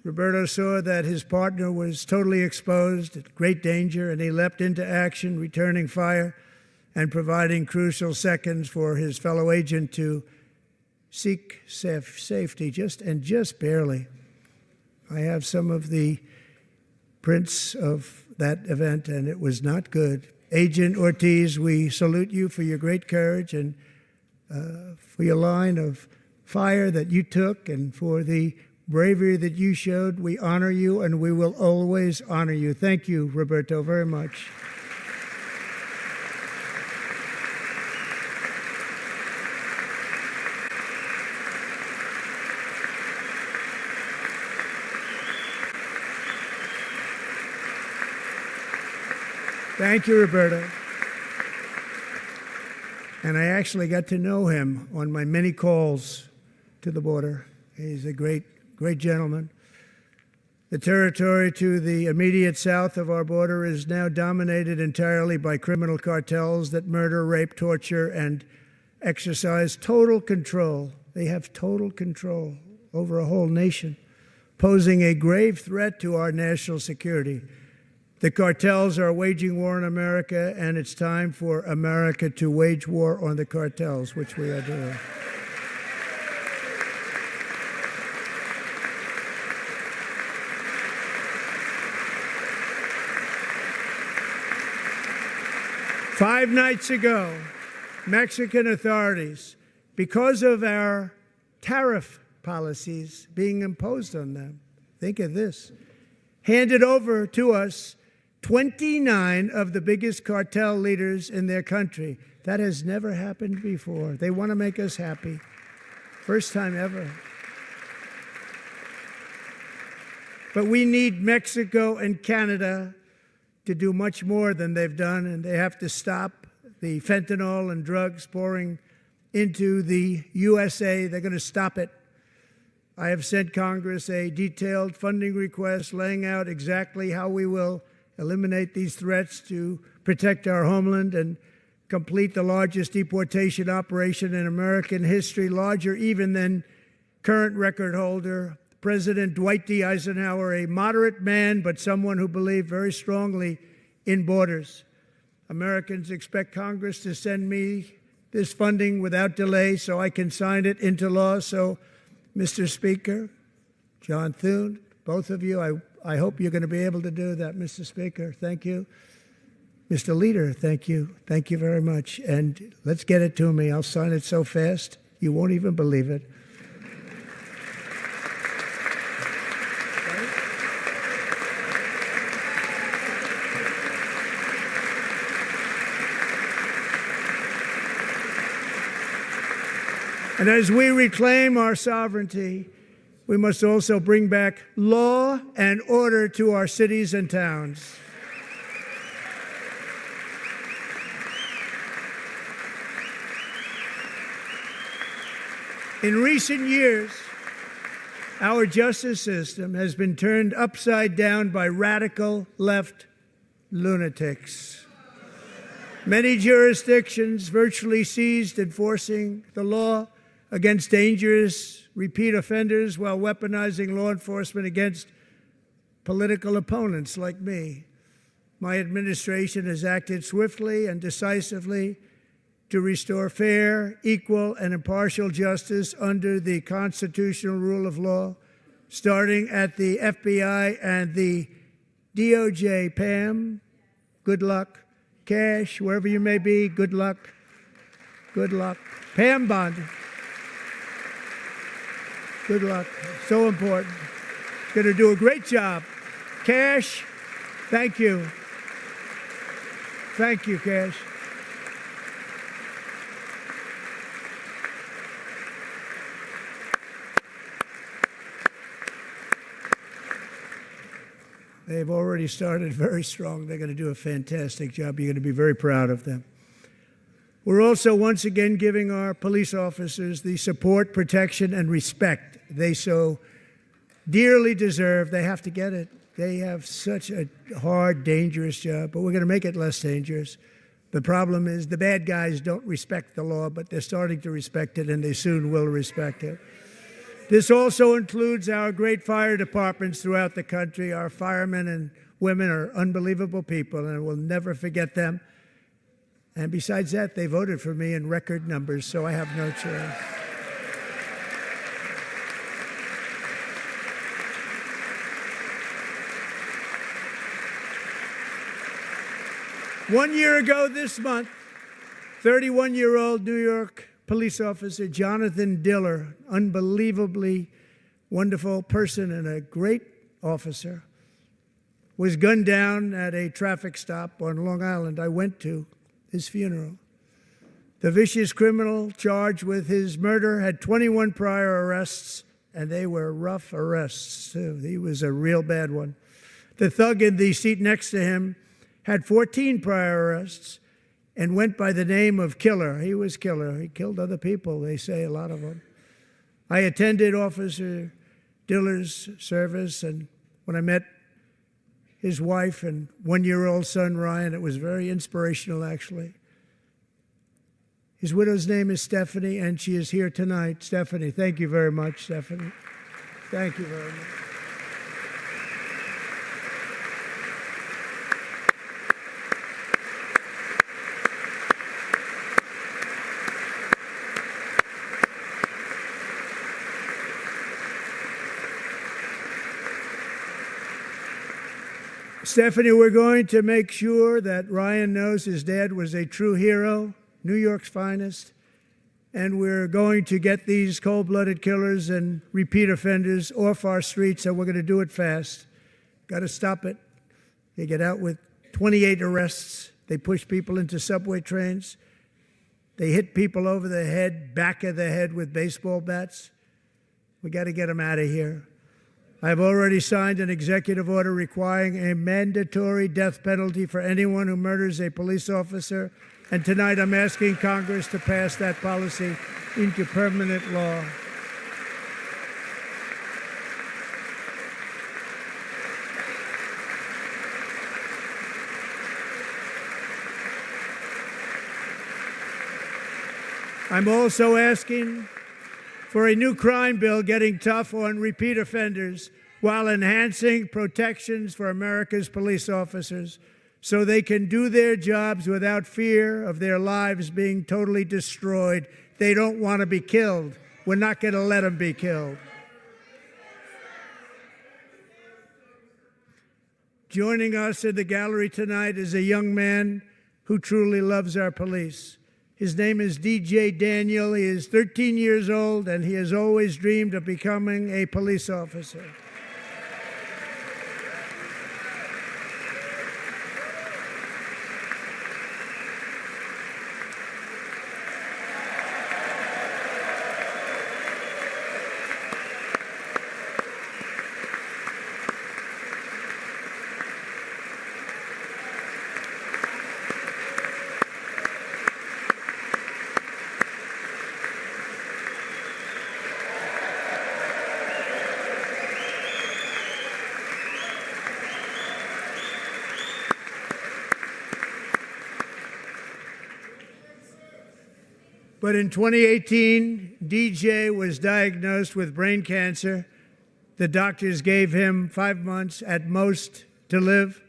Roberto saw that his partner was totally exposed, at great danger, and he leapt into action, returning fire and providing crucial seconds for his fellow agent to seek safety, just barely. I have some of the prints of that event, and it was not good. Agent Ortiz, we salute you for your great courage and for your line of fire that you took and for the bravery that you showed. We honor you, and we will always honor you. Thank you, Roberto, very much. Thank you, Roberto. And I actually got to know him on my many calls to the border. He's a great gentleman. The territory to the immediate south of our border is now dominated entirely by criminal cartels that murder, rape, torture, and exercise total control. They have total control over a whole nation, posing a grave threat to our national security. The cartels are waging war on America, and it's time for America to wage war on the cartels, which we are doing. Five nights ago, Mexican authorities, because of our tariff policies being imposed on them, think of this, handed over to us 29 of the biggest cartel leaders in their country. That has never happened before. They want to make us happy. First time ever. But we need Mexico and Canada to do much more than they've done, and they have to stop the fentanyl and drugs pouring into the USA. They're going to stop it. I have sent Congress a detailed funding request laying out exactly how we will eliminate these threats to protect our homeland and complete the largest deportation operation in American history, larger even than current record holder President Dwight D. Eisenhower, a moderate man, but someone who believed very strongly in borders. Americans expect Congress to send me this funding without delay so I can sign it into law. So, Mr. Speaker, John Thune, both of you, I hope you're going to be able to do that. Mr. Speaker, thank you. Mr. Leader, thank you. Thank you very much. And let's get it to me. I'll sign it so fast, you won't even believe it. And as we reclaim our sovereignty, we must also bring back law and order to our cities and towns. In recent years, our justice system has been turned upside down by radical left lunatics. Many jurisdictions virtually ceased enforcing the law against dangerous repeat offenders while weaponizing law enforcement against political opponents like me. My administration has acted swiftly and decisively to restore fair, equal, and impartial justice under the constitutional rule of law, starting at the FBI and the DOJ. Pam, good luck. Cash, wherever you may be, good luck. Good luck. Pam Bondi. Good luck. So important. Going to do a great job. Cash, thank you. Thank you, Cash. They've already started very strong. They're going to do a fantastic job. You're going to be very proud of them. We're also once again giving our police officers the support, protection, and respect they so dearly deserve. They have to get it. They have such a hard, dangerous job, but we're going to make it less dangerous. The problem is the bad guys don't respect the law, but they're starting to respect it, and they soon will respect it. This also includes our great fire departments throughout the country. Our firemen and women are unbelievable people, and we'll never forget them. And besides that, they voted for me in record numbers, so I have no choice. One year ago this month, 31-year-old New York police officer Jonathan Diller, unbelievably wonderful person and a great officer, was gunned down at a traffic stop on Long Island. I went to his funeral. The vicious criminal charged with his murder had 21 prior arrests, and they were rough arrests, too. He was a real bad one. The thug in the seat next to him had 14 prior arrests and went by the name of Killer. He was Killer. He killed other people, they say, a lot of them. I attended Officer Diller's service, and when I met his wife and one-year-old son, Ryan, it was very inspirational, actually. His widow's name is Stephanie, and she is here tonight. Stephanie, thank you very much, Stephanie. Thank you very much. Stephanie, we're going to make sure that Ryan knows his dad was a true hero, New York's finest, and we're going to get these cold-blooded killers and repeat offenders off our streets, and we're going to do it fast. Got to stop it. They get out with 28 arrests. They push people into subway trains. They hit people over the head, back of the head with baseball bats. We got to get them out of here. I've already signed an executive order requiring a mandatory death penalty for anyone who murders a police officer. And tonight I'm asking Congress to pass that policy into permanent law. I'm also asking for a new crime bill getting tough on repeat offenders while enhancing protections for America's police officers so they can do their jobs without fear of their lives being totally destroyed. They don't want to be killed. We're not going to let them be killed. Joining us in the gallery tonight is a young man who truly loves our police. His name is DJ Daniel. He is 13 years old, and he has always dreamed of becoming a police officer. But in 2018, DJ was diagnosed with brain cancer. The doctors gave him 5 months at most to live.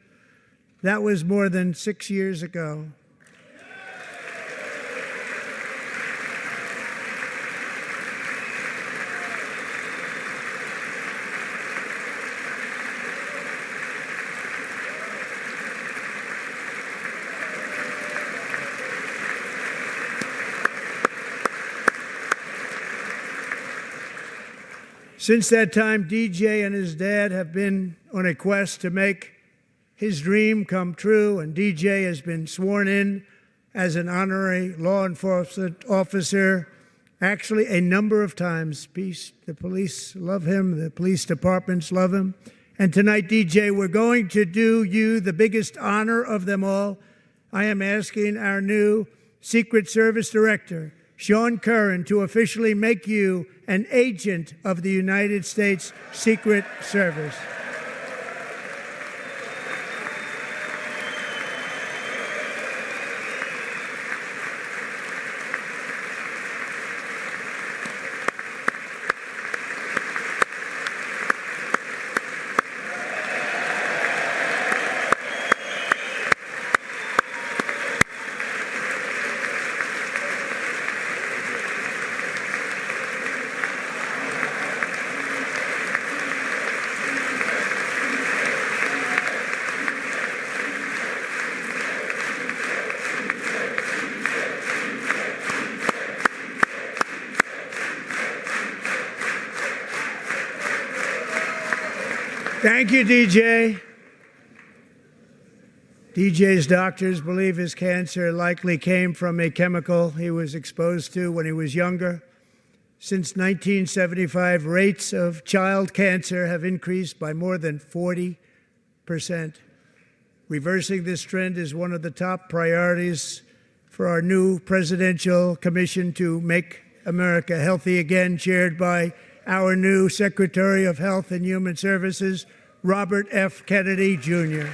That was more than 6 years ago. Since that time, DJ and his dad have been on a quest to make his dream come true, and DJ has been sworn in as an honorary law enforcement officer, actually a number of times. The police love him, the police departments love him. And tonight, DJ, we're going to do you the biggest honor of them all. I am asking our new Secret Service Director, Sean Curran, to officially make you an agent of the United States Secret Service. Thank you, DJ. DJ's doctors believe his cancer likely came from a chemical he was exposed to when he was younger. Since 1975, rates of child cancer have increased by more than 40%. Reversing this trend is one of the top priorities for our new presidential commission to make America healthy again, chaired by our new Secretary of Health and Human Services, Robert F. Kennedy, Jr.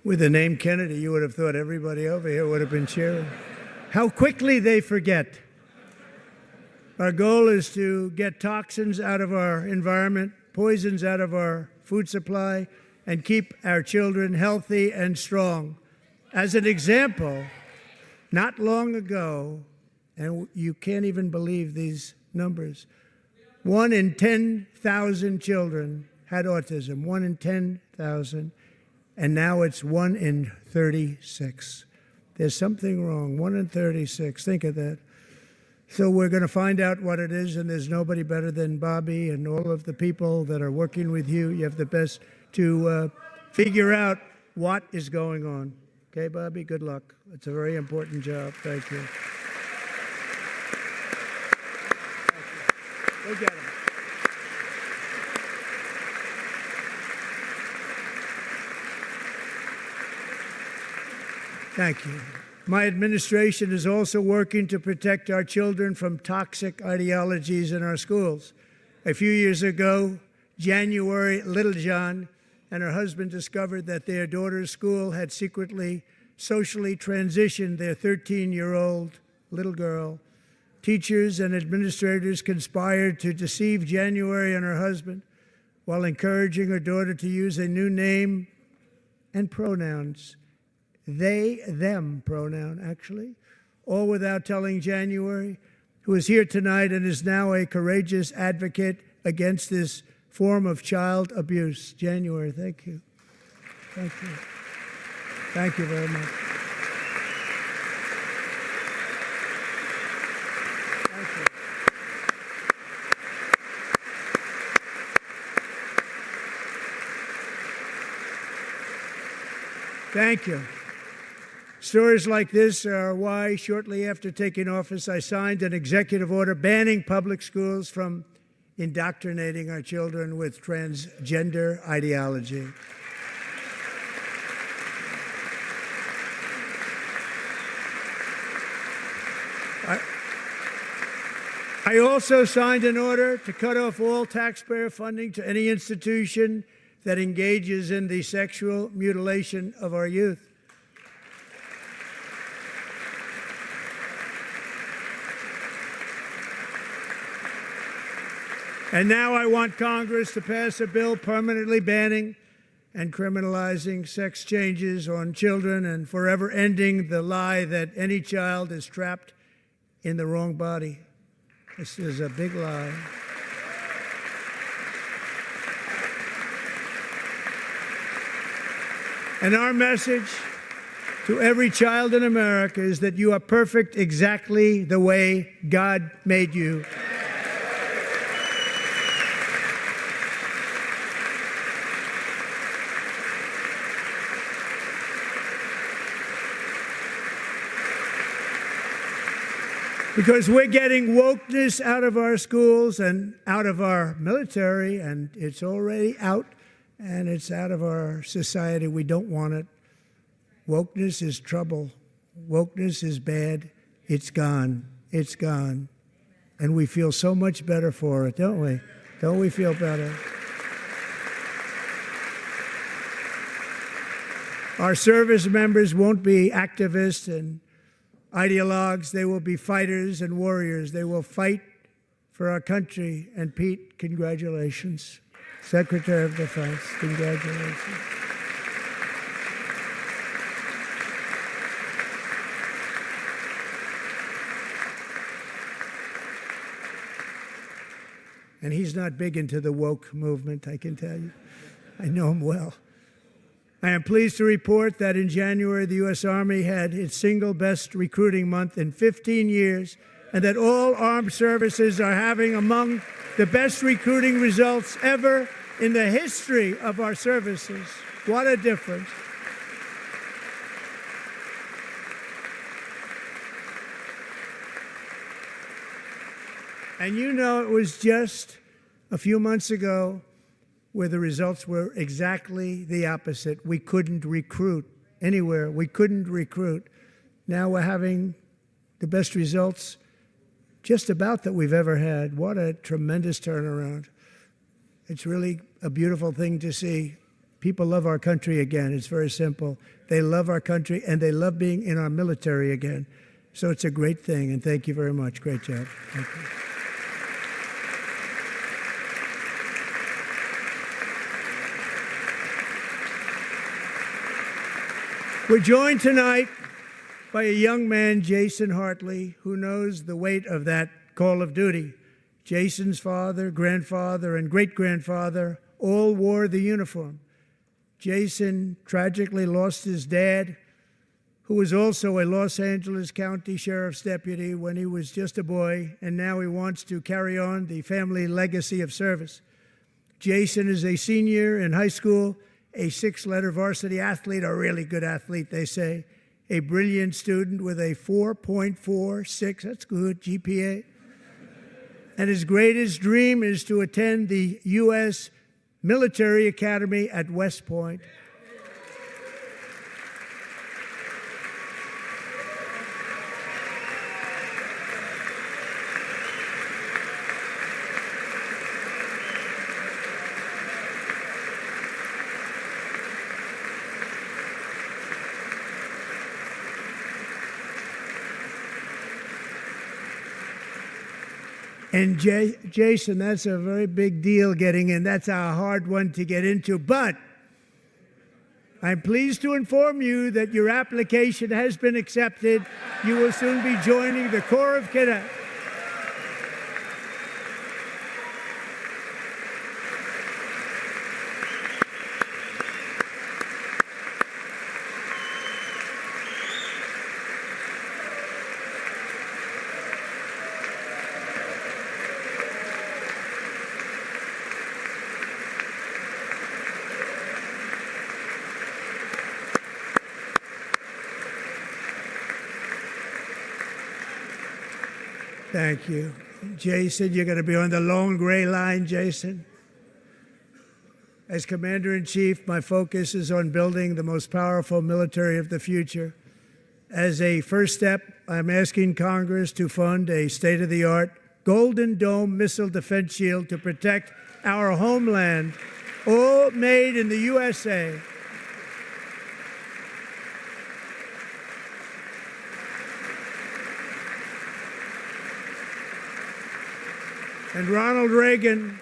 With the name Kennedy, you would have thought everybody over here would have been cheering. How quickly they forget. Our goal is to get toxins out of our environment, poisons out of our food supply, and keep our children healthy and strong. As an example, not long ago, and you can't even believe these numbers, 1 in 10,000 children had autism, 1 in 10,000, and now it's 1 in 36. There's something wrong, 1 in 36, think of that. So we're going to find out what it is, and there's nobody better than Bobby and all of the people that are working with you. You have the best to figure out what is going on. Okay, Bobby, good luck. It's a very important job. Thank you. Go get him. Thank you. My administration is also working to protect our children from toxic ideologies in our schools. A few years ago, January Littlejohn and her husband discovered that their daughter's school had secretly socially transitioned their 13-year-old little girl. Teachers and administrators conspired to deceive January and her husband while encouraging her daughter to use a new name and pronouns. They, them pronoun, actually, all without telling January, who is here tonight and is now a courageous advocate against this form of child abuse. January, thank you. Thank you. Thank you very much. Thank you. Thank you. Stories like this are why, shortly after taking office, I signed an executive order banning public schools from indoctrinating our children with transgender ideology. I also signed an order to cut off all taxpayer funding to any institution that engages in the sexual mutilation of our youth. And now I want Congress to pass a bill permanently banning and criminalizing sex changes on children and forever ending the lie that any child is trapped in the wrong body. This is a big lie. And our message to every child in America is that you are perfect exactly the way God made you. Because we're getting wokeness out of our schools and out of our military, and it's already out, and it's out of our society. We don't want it. Wokeness is trouble. Wokeness is bad. It's gone. It's gone. And we feel so much better for it, don't we? Don't we feel better? Our service members won't be activists and ideologues. They will be fighters and warriors. They will fight for our country. And Pete, congratulations. Secretary of Defense, congratulations. And he's not big into the woke movement, I can tell you. I know him well. I am pleased to report that in January, the U.S. Army had its single best recruiting month in 15 years, and that all armed services are having among the best recruiting results ever in the history of our services. What a difference. And you know, it was just a few months ago where the results were exactly the opposite. We couldn't recruit anywhere. We couldn't recruit. Now we're having the best results just about that we've ever had. What a tremendous turnaround. It's really a beautiful thing to see. People love our country again. It's very simple. They love our country, and they love being in our military again. So it's a great thing, and thank you very much. Great job. Thank you. We're joined tonight by a young man, Jason Hartley, who knows the weight of that call of duty. Jason's father, grandfather, and great-grandfather all wore the uniform. Jason tragically lost his dad, who was also a Los Angeles County Sheriff's deputy when he was just a boy, and now he wants to carry on the family legacy of service. Jason is a senior in high school, a six-letter varsity athlete, a really good athlete, they say, a brilliant student with a 4.46, that's good, GPA. And his greatest dream is to attend the U.S. Military Academy at West Point. And Jason, that's a very big deal getting in. That's a hard one to get into. But I'm pleased to inform you that your application has been accepted. You will soon be joining the Corps of Cadets. Thank you. Jason, you're going to be on the long gray line, Jason. As Commander-in-Chief, my focus is on building the most powerful military of the future. As a first step, I'm asking Congress to fund a state-of-the-art Golden Dome missile defense shield to protect our homeland, all made in the USA. And Ronald Reagan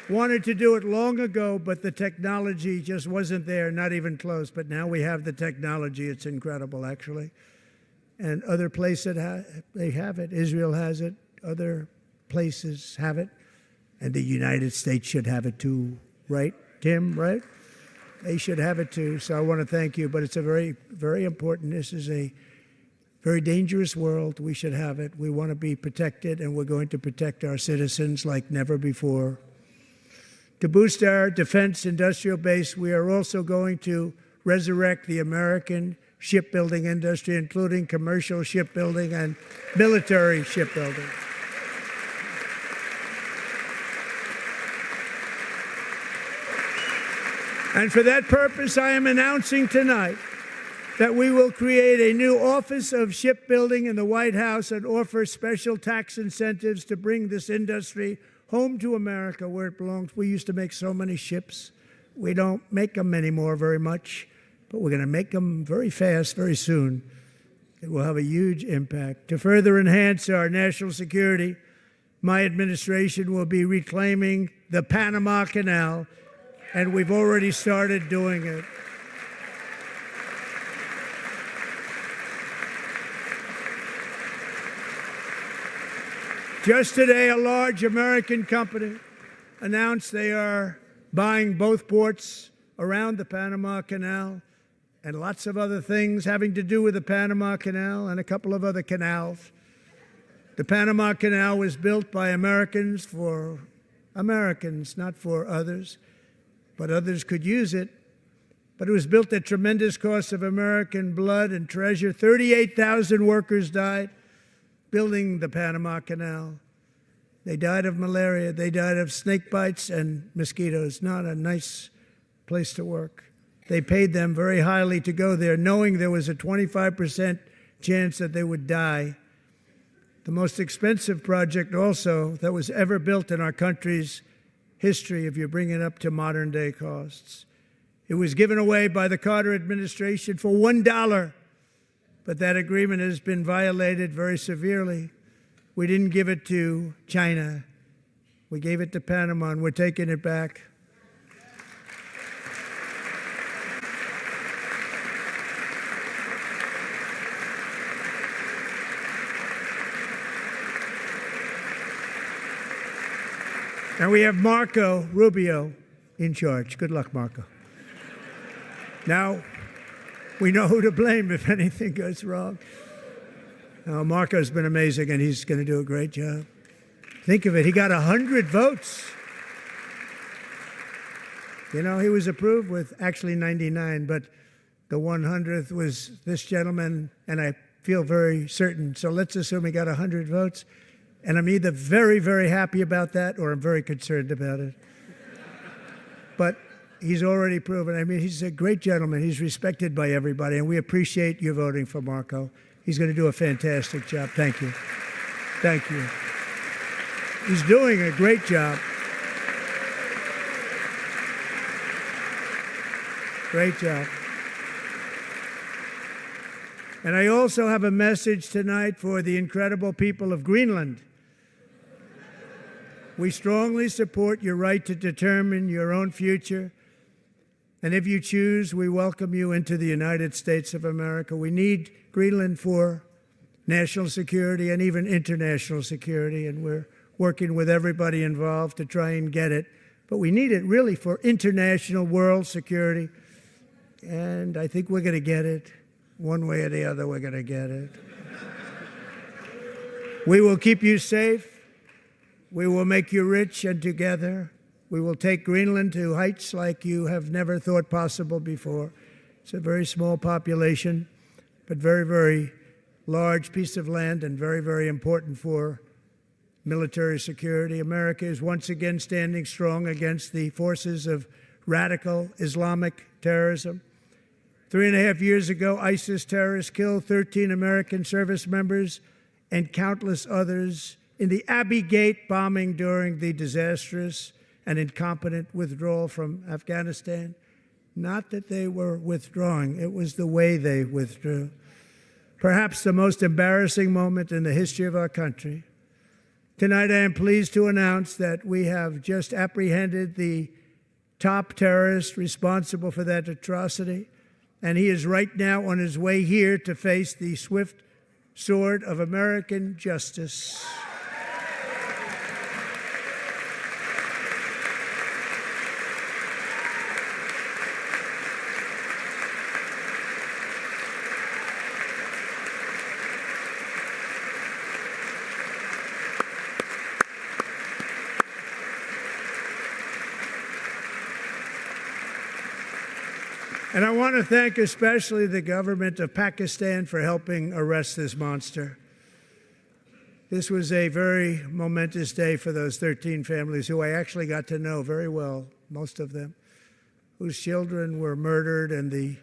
wanted to do it long ago, but the technology just wasn't there, not even close. But now we have the technology. It's incredible, actually. And other places, they have it. Israel has it. Other places have it. And the United States should have it too, right, Tim, right? They should have it too. So I want to thank you. But it's a very, very important. This is a very dangerous world. We should have it. We want to be protected, and we're going to protect our citizens like never before. To boost our defense industrial base, we are also going to resurrect the American shipbuilding industry, including commercial shipbuilding and military shipbuilding. And for that purpose, I am announcing tonight that we will create a new Office of Shipbuilding in the White House and offer special tax incentives to bring this industry home to America where it belongs. We used to make so many ships. We don't make them anymore very much, but we're going to make them very fast, very soon. It will have a huge impact. To further enhance our national security, my administration will be reclaiming the Panama Canal, and we've already started doing it. Just today, a large American company announced they are buying both ports around the Panama Canal and lots of other things having to do with the Panama Canal and a couple of other canals. The Panama Canal was built by Americans for Americans, not for others, but others could use it. But it was built at tremendous cost of American blood and treasure. 38,000 workers died building the Panama Canal. They died of malaria. They died of snake bites and mosquitoes. Not a nice place to work. They paid them very highly to go there, knowing there was a 25% chance that they would die. The most expensive project also that was ever built in our country's history, if you bring it up to modern day costs. It was given away by the Carter administration for $1. But that agreement has been violated very severely. We didn't give it to China. We gave it to Panama, and we're taking it back. And we have Marco Rubio in charge. Good luck, Marco. Now, we know who to blame if anything goes wrong. Marco's been amazing, and he's going to do a great job. Think of it. He got 100 votes. You know, he was approved with actually 99, but the 100th was this gentleman, and I feel very certain. So let's assume he got 100 votes. And I'm either very, very happy about that or I'm very concerned about it. But he's already proven. I mean, he's a great gentleman. He's respected by everybody, and we appreciate you voting for Marco. He's going to do a fantastic job. Thank you. Thank you. He's doing a great job. Great job. And I also have a message tonight for the incredible people of Greenland. We strongly support your right to determine your own future. And if you choose, we welcome you into the United States of America. We need Greenland for national security and even international security, and we're working with everybody involved to try and get it. But we need it really for international world security, and I think we're going to get it. One way or the other, we're going to get it. We will keep you safe. We will make you rich, and together we will take Greenland to heights like you have never thought possible before. It's a very small population, but very, very large piece of land and very, very important for military security. America is once again standing strong against the forces of radical Islamic terrorism. 3.5 years ago, ISIS terrorists killed 13 American service members and countless others in the Abbey Gate bombing during the disastrous and incompetent withdrawal from Afghanistan. Not that they were withdrawing, it was the way they withdrew. Perhaps the most embarrassing moment in the history of our country. Tonight, I am pleased to announce that we have just apprehended the top terrorist responsible for that atrocity, and he is right now on his way here to face the swift sword of American justice. And I want to thank especially the government of Pakistan for helping arrest this monster. This was a very momentous day for those 13 families who I actually got to know very well, most of them, whose children were murdered, and the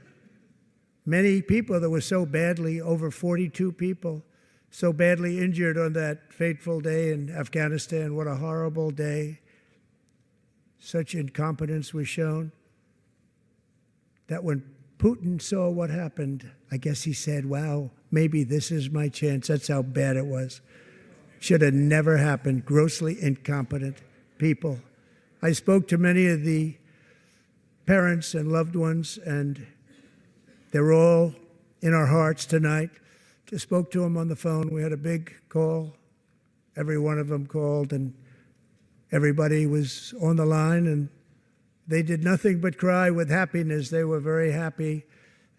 many people that were so badly, over 42 people, so badly injured on that fateful day in Afghanistan. What a horrible day. Such incompetence was shown. That when Putin saw what happened, I guess he said, wow, maybe this is my chance. That's how bad it was. Should have never happened. Grossly incompetent people. I spoke to many of the parents and loved ones, and they're all in our hearts tonight. Just spoke to them on the phone. We had a big call. Every one of them called, and everybody was on the line, and they did nothing but cry with happiness. They were very happy,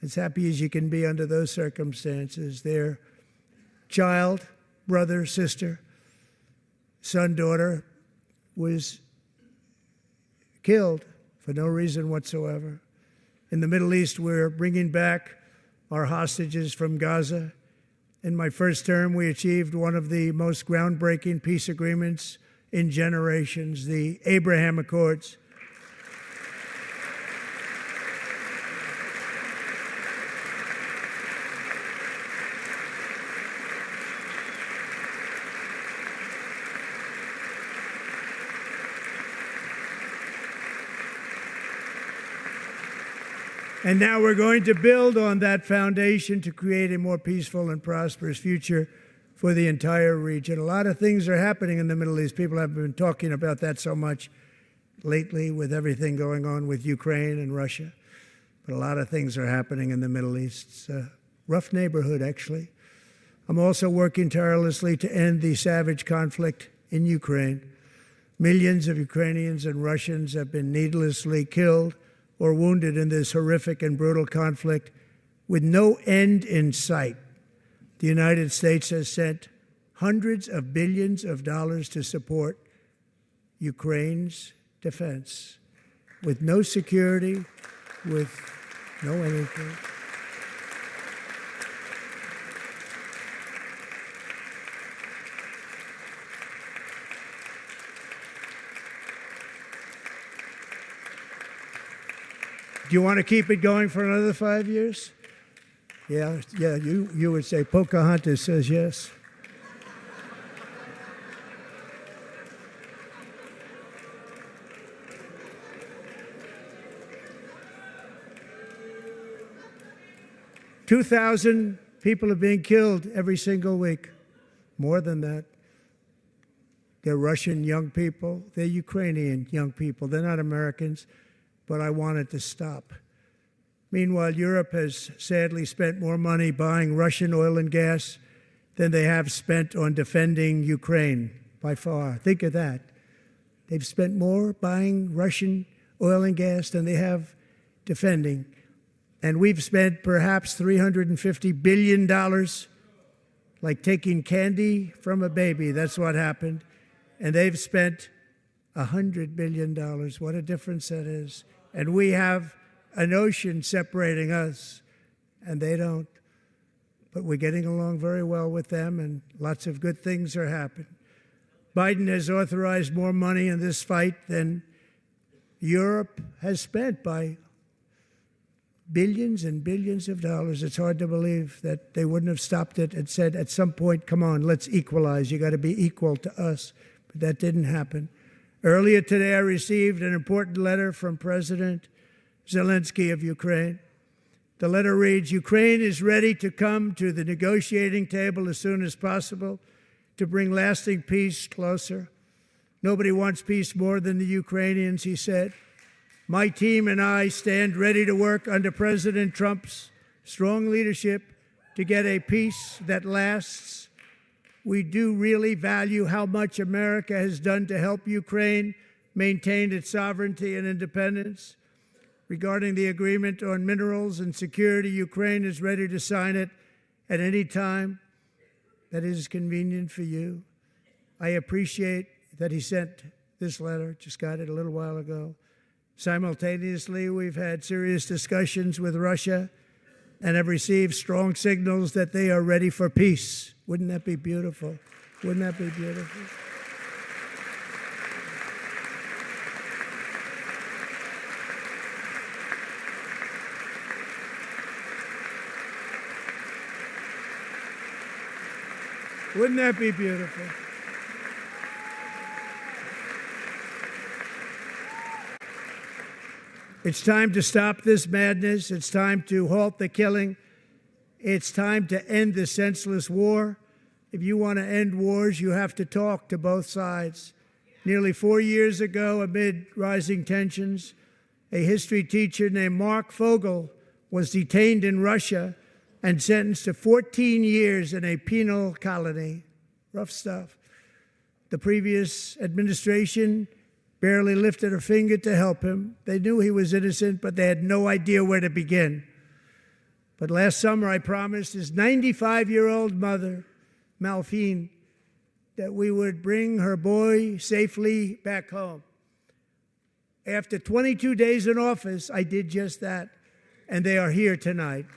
as happy as you can be under those circumstances. Their child, brother, sister, son, daughter was killed for no reason whatsoever. In the Middle East, we're bringing back our hostages from Gaza. In my first term, we achieved one of the most groundbreaking peace agreements in generations, the Abraham Accords. And now we're going to build on that foundation to create a more peaceful and prosperous future for the entire region. A lot of things are happening in the Middle East. People have been talking about that so much lately with everything going on with Ukraine and Russia. But a lot of things are happening in the Middle East. It's a rough neighborhood, actually. I'm also working tirelessly to end the savage conflict in Ukraine. Millions of Ukrainians and Russians have been needlessly killed or wounded in this horrific and brutal conflict with no end in sight. The United States has sent hundreds of billions of dollars to support Ukraine's defense with no security, with no anything. Do you want to keep it going for another 5 years? Yeah, you would say Pocahontas says yes. $2,000 people are being killed every single week. More than that. They're Russian young people. They're Ukrainian young people. They're not Americans. But I want it to stop. Meanwhile, Europe has sadly spent more money buying Russian oil and gas than they have spent on defending Ukraine, by far. Think of that. They've spent more buying Russian oil and gas than they have defending. And we've spent perhaps $350 billion, like taking candy from a baby. That's what happened. And they've spent $100 billion. What a difference that is. And we have an ocean separating us, and they don't. But we're getting along very well with them, and lots of good things are happening. Biden has authorized more money in this fight than Europe has spent by billions and billions of dollars. It's hard to believe that they wouldn't have stopped it and said at some point, come on, let's equalize. You got to be equal to us. But that didn't happen. Earlier today, I received an important letter from President Zelensky of Ukraine. The letter reads, Ukraine is ready to come to the negotiating table as soon as possible to bring lasting peace closer. Nobody wants peace more than the Ukrainians, he said. My team and I stand ready to work under President Trump's strong leadership to get a peace that lasts. We do really value how much America has done to help Ukraine maintain its sovereignty and independence. Regarding the agreement on minerals and security, Ukraine is ready to sign it at any time that is convenient for you. I appreciate that he sent this letter, just got it a little while ago. Simultaneously, we've had serious discussions with Russia and have received strong signals that they are ready for peace. Wouldn't that be beautiful? Wouldn't that be beautiful? Wouldn't that be beautiful? It's time to stop this madness. It's time to halt the killing. It's time to end the senseless war. If you want to end wars, you have to talk to both sides. Nearly 4 years ago, amid rising tensions, a history teacher named Mark Fogel was detained in Russia and sentenced to 14 years in a penal colony. Rough stuff. The previous administration barely lifted a finger to help him. They knew he was innocent, but they had no idea where to begin. But last summer, I promised his 95-year-old mother, Malphine, that we would bring her boy safely back home. After 22 days in office, I did just that, and they are here tonight.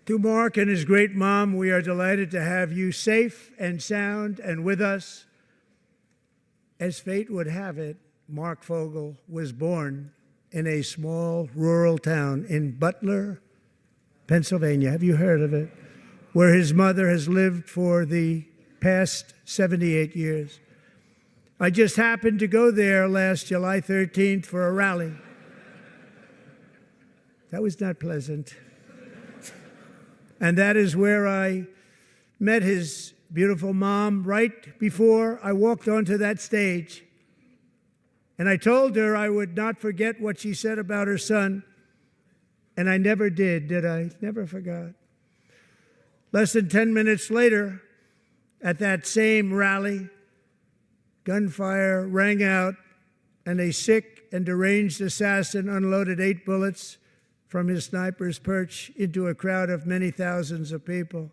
To Mark and his great mom, we are delighted to have you safe and sound and with us. As fate would have it, Mark Fogel was born in a small rural town in Butler, Pennsylvania. Have you heard of it? Where his mother has lived for the past 78 years. I just happened to go there last July 13th for a rally. That was not pleasant. And that is where I met his beautiful mom right before I walked onto that stage. And I told her I would not forget what she said about her son. And I never did I? Never forgot. Less than 10 minutes later, at that same rally, gunfire rang out, and a sick and deranged assassin unloaded 8 bullets from his sniper's perch into a crowd of many thousands of people.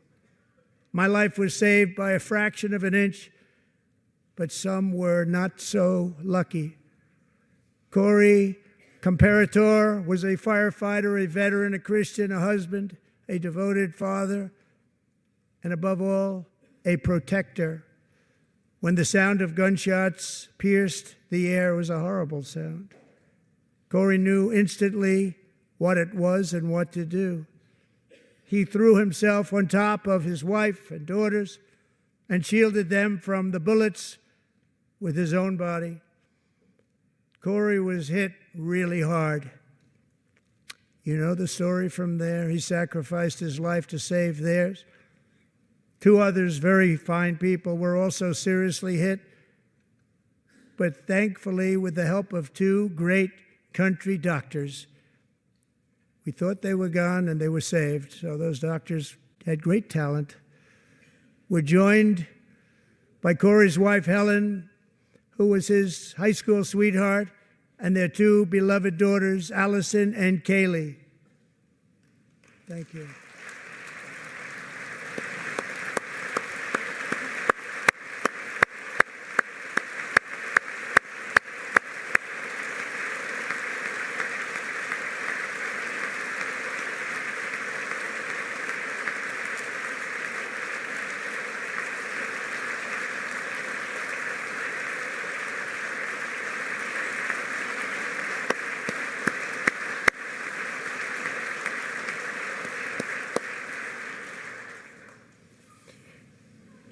My life was saved by a fraction of an inch, but some were not so lucky. Corey Comparator was a firefighter, a veteran, a Christian, a husband, a devoted father, and above all, a protector. When the sound of gunshots pierced the air, it was a horrible sound. Corey knew instantly what it was and what to do. He threw himself on top of his wife and daughters and shielded them from the bullets with his own body. Corey was hit really hard. You know the story from there. He sacrificed his life to save theirs. 2 others, very fine people, were also seriously hit. But thankfully, with the help of 2 great country doctors, we thought they were gone and they were saved. So those doctors had great talent. We're joined by Corey's wife, Helen, who was his high school sweetheart, and their 2 beloved daughters, Allison and Kaylee. Thank you.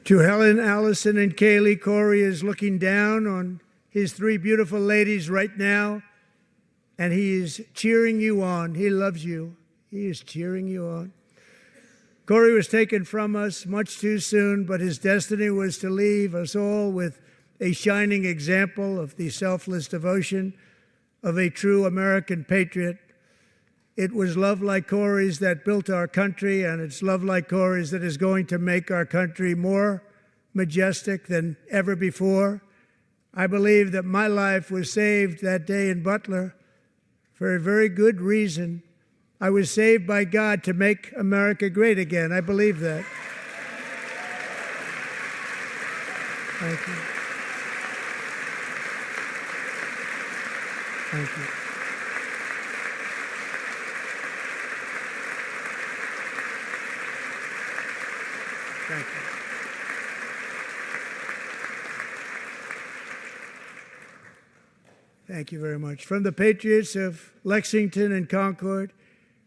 To Helen, Allison, and Kaylee, Corey is looking down on his 3 beautiful ladies right now, and he is cheering you on. He loves you. He is cheering you on. Corey was taken from us much too soon, but his destiny was to leave us all with a shining example of the selfless devotion of a true American patriot. It was love like Corey's that built our country, and it's love like Corey's that is going to make our country more majestic than ever before. I believe that my life was saved that day in Butler for a very good reason. I was saved by God to make America great again. I believe that. Thank you. Thank you. Thank you. Thank you very much. From the patriots of Lexington and Concord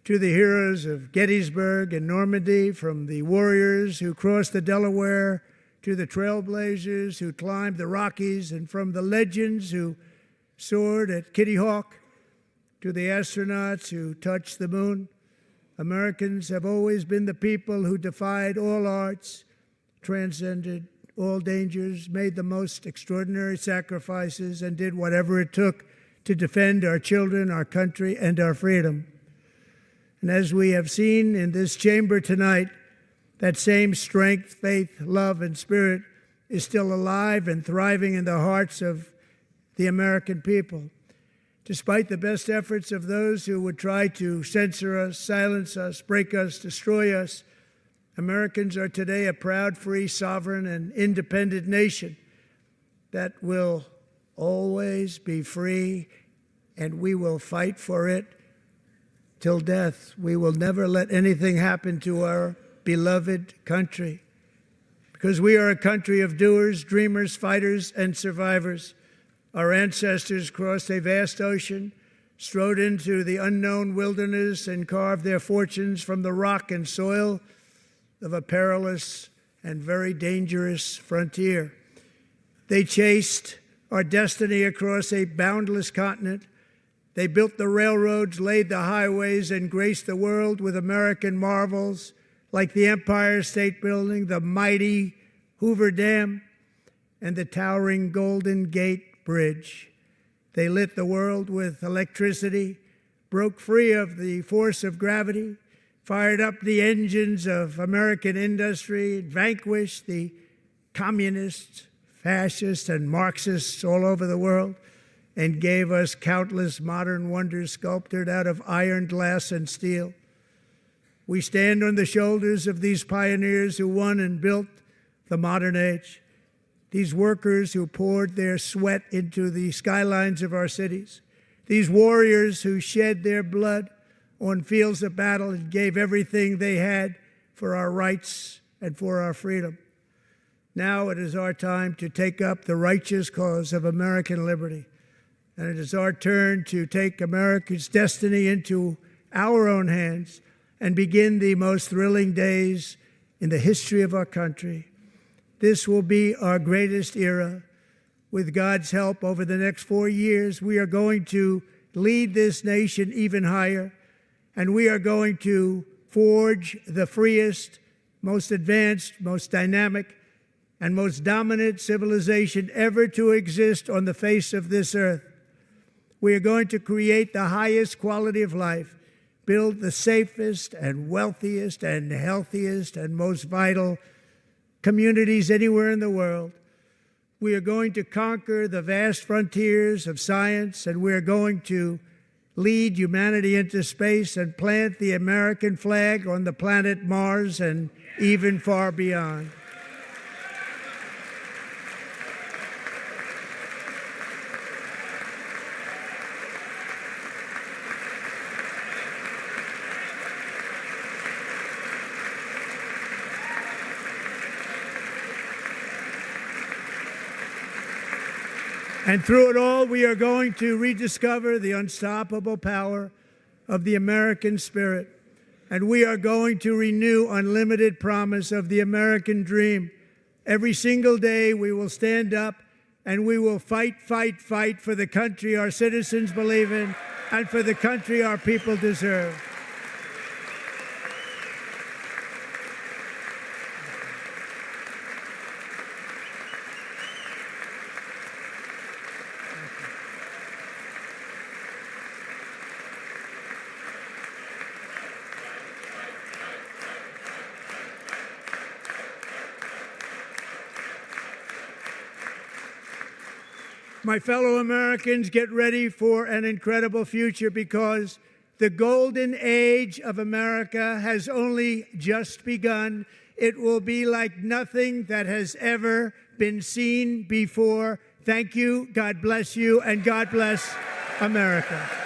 to the heroes of Gettysburg and Normandy, from the warriors who crossed the Delaware to the trailblazers who climbed the Rockies, and from the legends who soared at Kitty Hawk to the astronauts who touched the moon, Americans have always been the people who defied all odds, transcended all dangers, made the most extraordinary sacrifices, and did whatever it took to defend our children, our country, and our freedom. And as we have seen in this chamber tonight, that same strength, faith, love, and spirit is still alive and thriving in the hearts of the American people. Despite the best efforts of those who would try to censor us, silence us, break us, destroy us, Americans are today a proud, free, sovereign, and independent nation that will always be free, and we will fight for it till death. We will never let anything happen to our beloved country, because we are a country of doers, dreamers, fighters, and survivors. Our ancestors crossed a vast ocean strode into the unknown wilderness and carved their fortunes from the rock and soil of a perilous and very dangerous frontier. They chased our destiny across a boundless continent. They built the railroads, laid the highways, and graced the world with American marvels like the Empire State Building, the mighty Hoover Dam, and the towering Golden Gate Bridge. They lit the world with electricity, broke free of the force of gravity, fired up the engines of American industry, vanquished the communists, fascists, and Marxists all over the world, and gave us countless modern wonders sculptured out of iron, glass, and steel. We stand on the shoulders of these pioneers who won and built the modern age, these workers who poured their sweat into the skylines of our cities, these warriors who shed their blood on fields of battle and gave everything they had for our rights and for our freedom. Now it is our time to take up the righteous cause of American liberty. And it is our turn to take America's destiny into our own hands and begin the most thrilling days in the history of our country. This will be our greatest era. With God's help, over the next 4 years, we are going to lead this nation even higher, and we are going to forge the freest, most advanced, most dynamic, and most dominant civilization ever to exist on the face of this earth. We are going to create the highest quality of life, build the safest and wealthiest and healthiest and most vital communities anywhere in the world. We are going to conquer the vast frontiers of science, and we are going to lead humanity into space and plant the American flag on the planet Mars and even far beyond. And through it all, we are going to rediscover the unstoppable power of the American spirit. And we are going to renew unlimited promise of the American dream. Every single day, we will stand up and we will fight, fight, fight for the country our citizens believe in and for the country our people deserve. My fellow Americans, get ready for an incredible future, because the golden age of America has only just begun. It will be like nothing that has ever been seen before. Thank you, God bless you, and God bless America.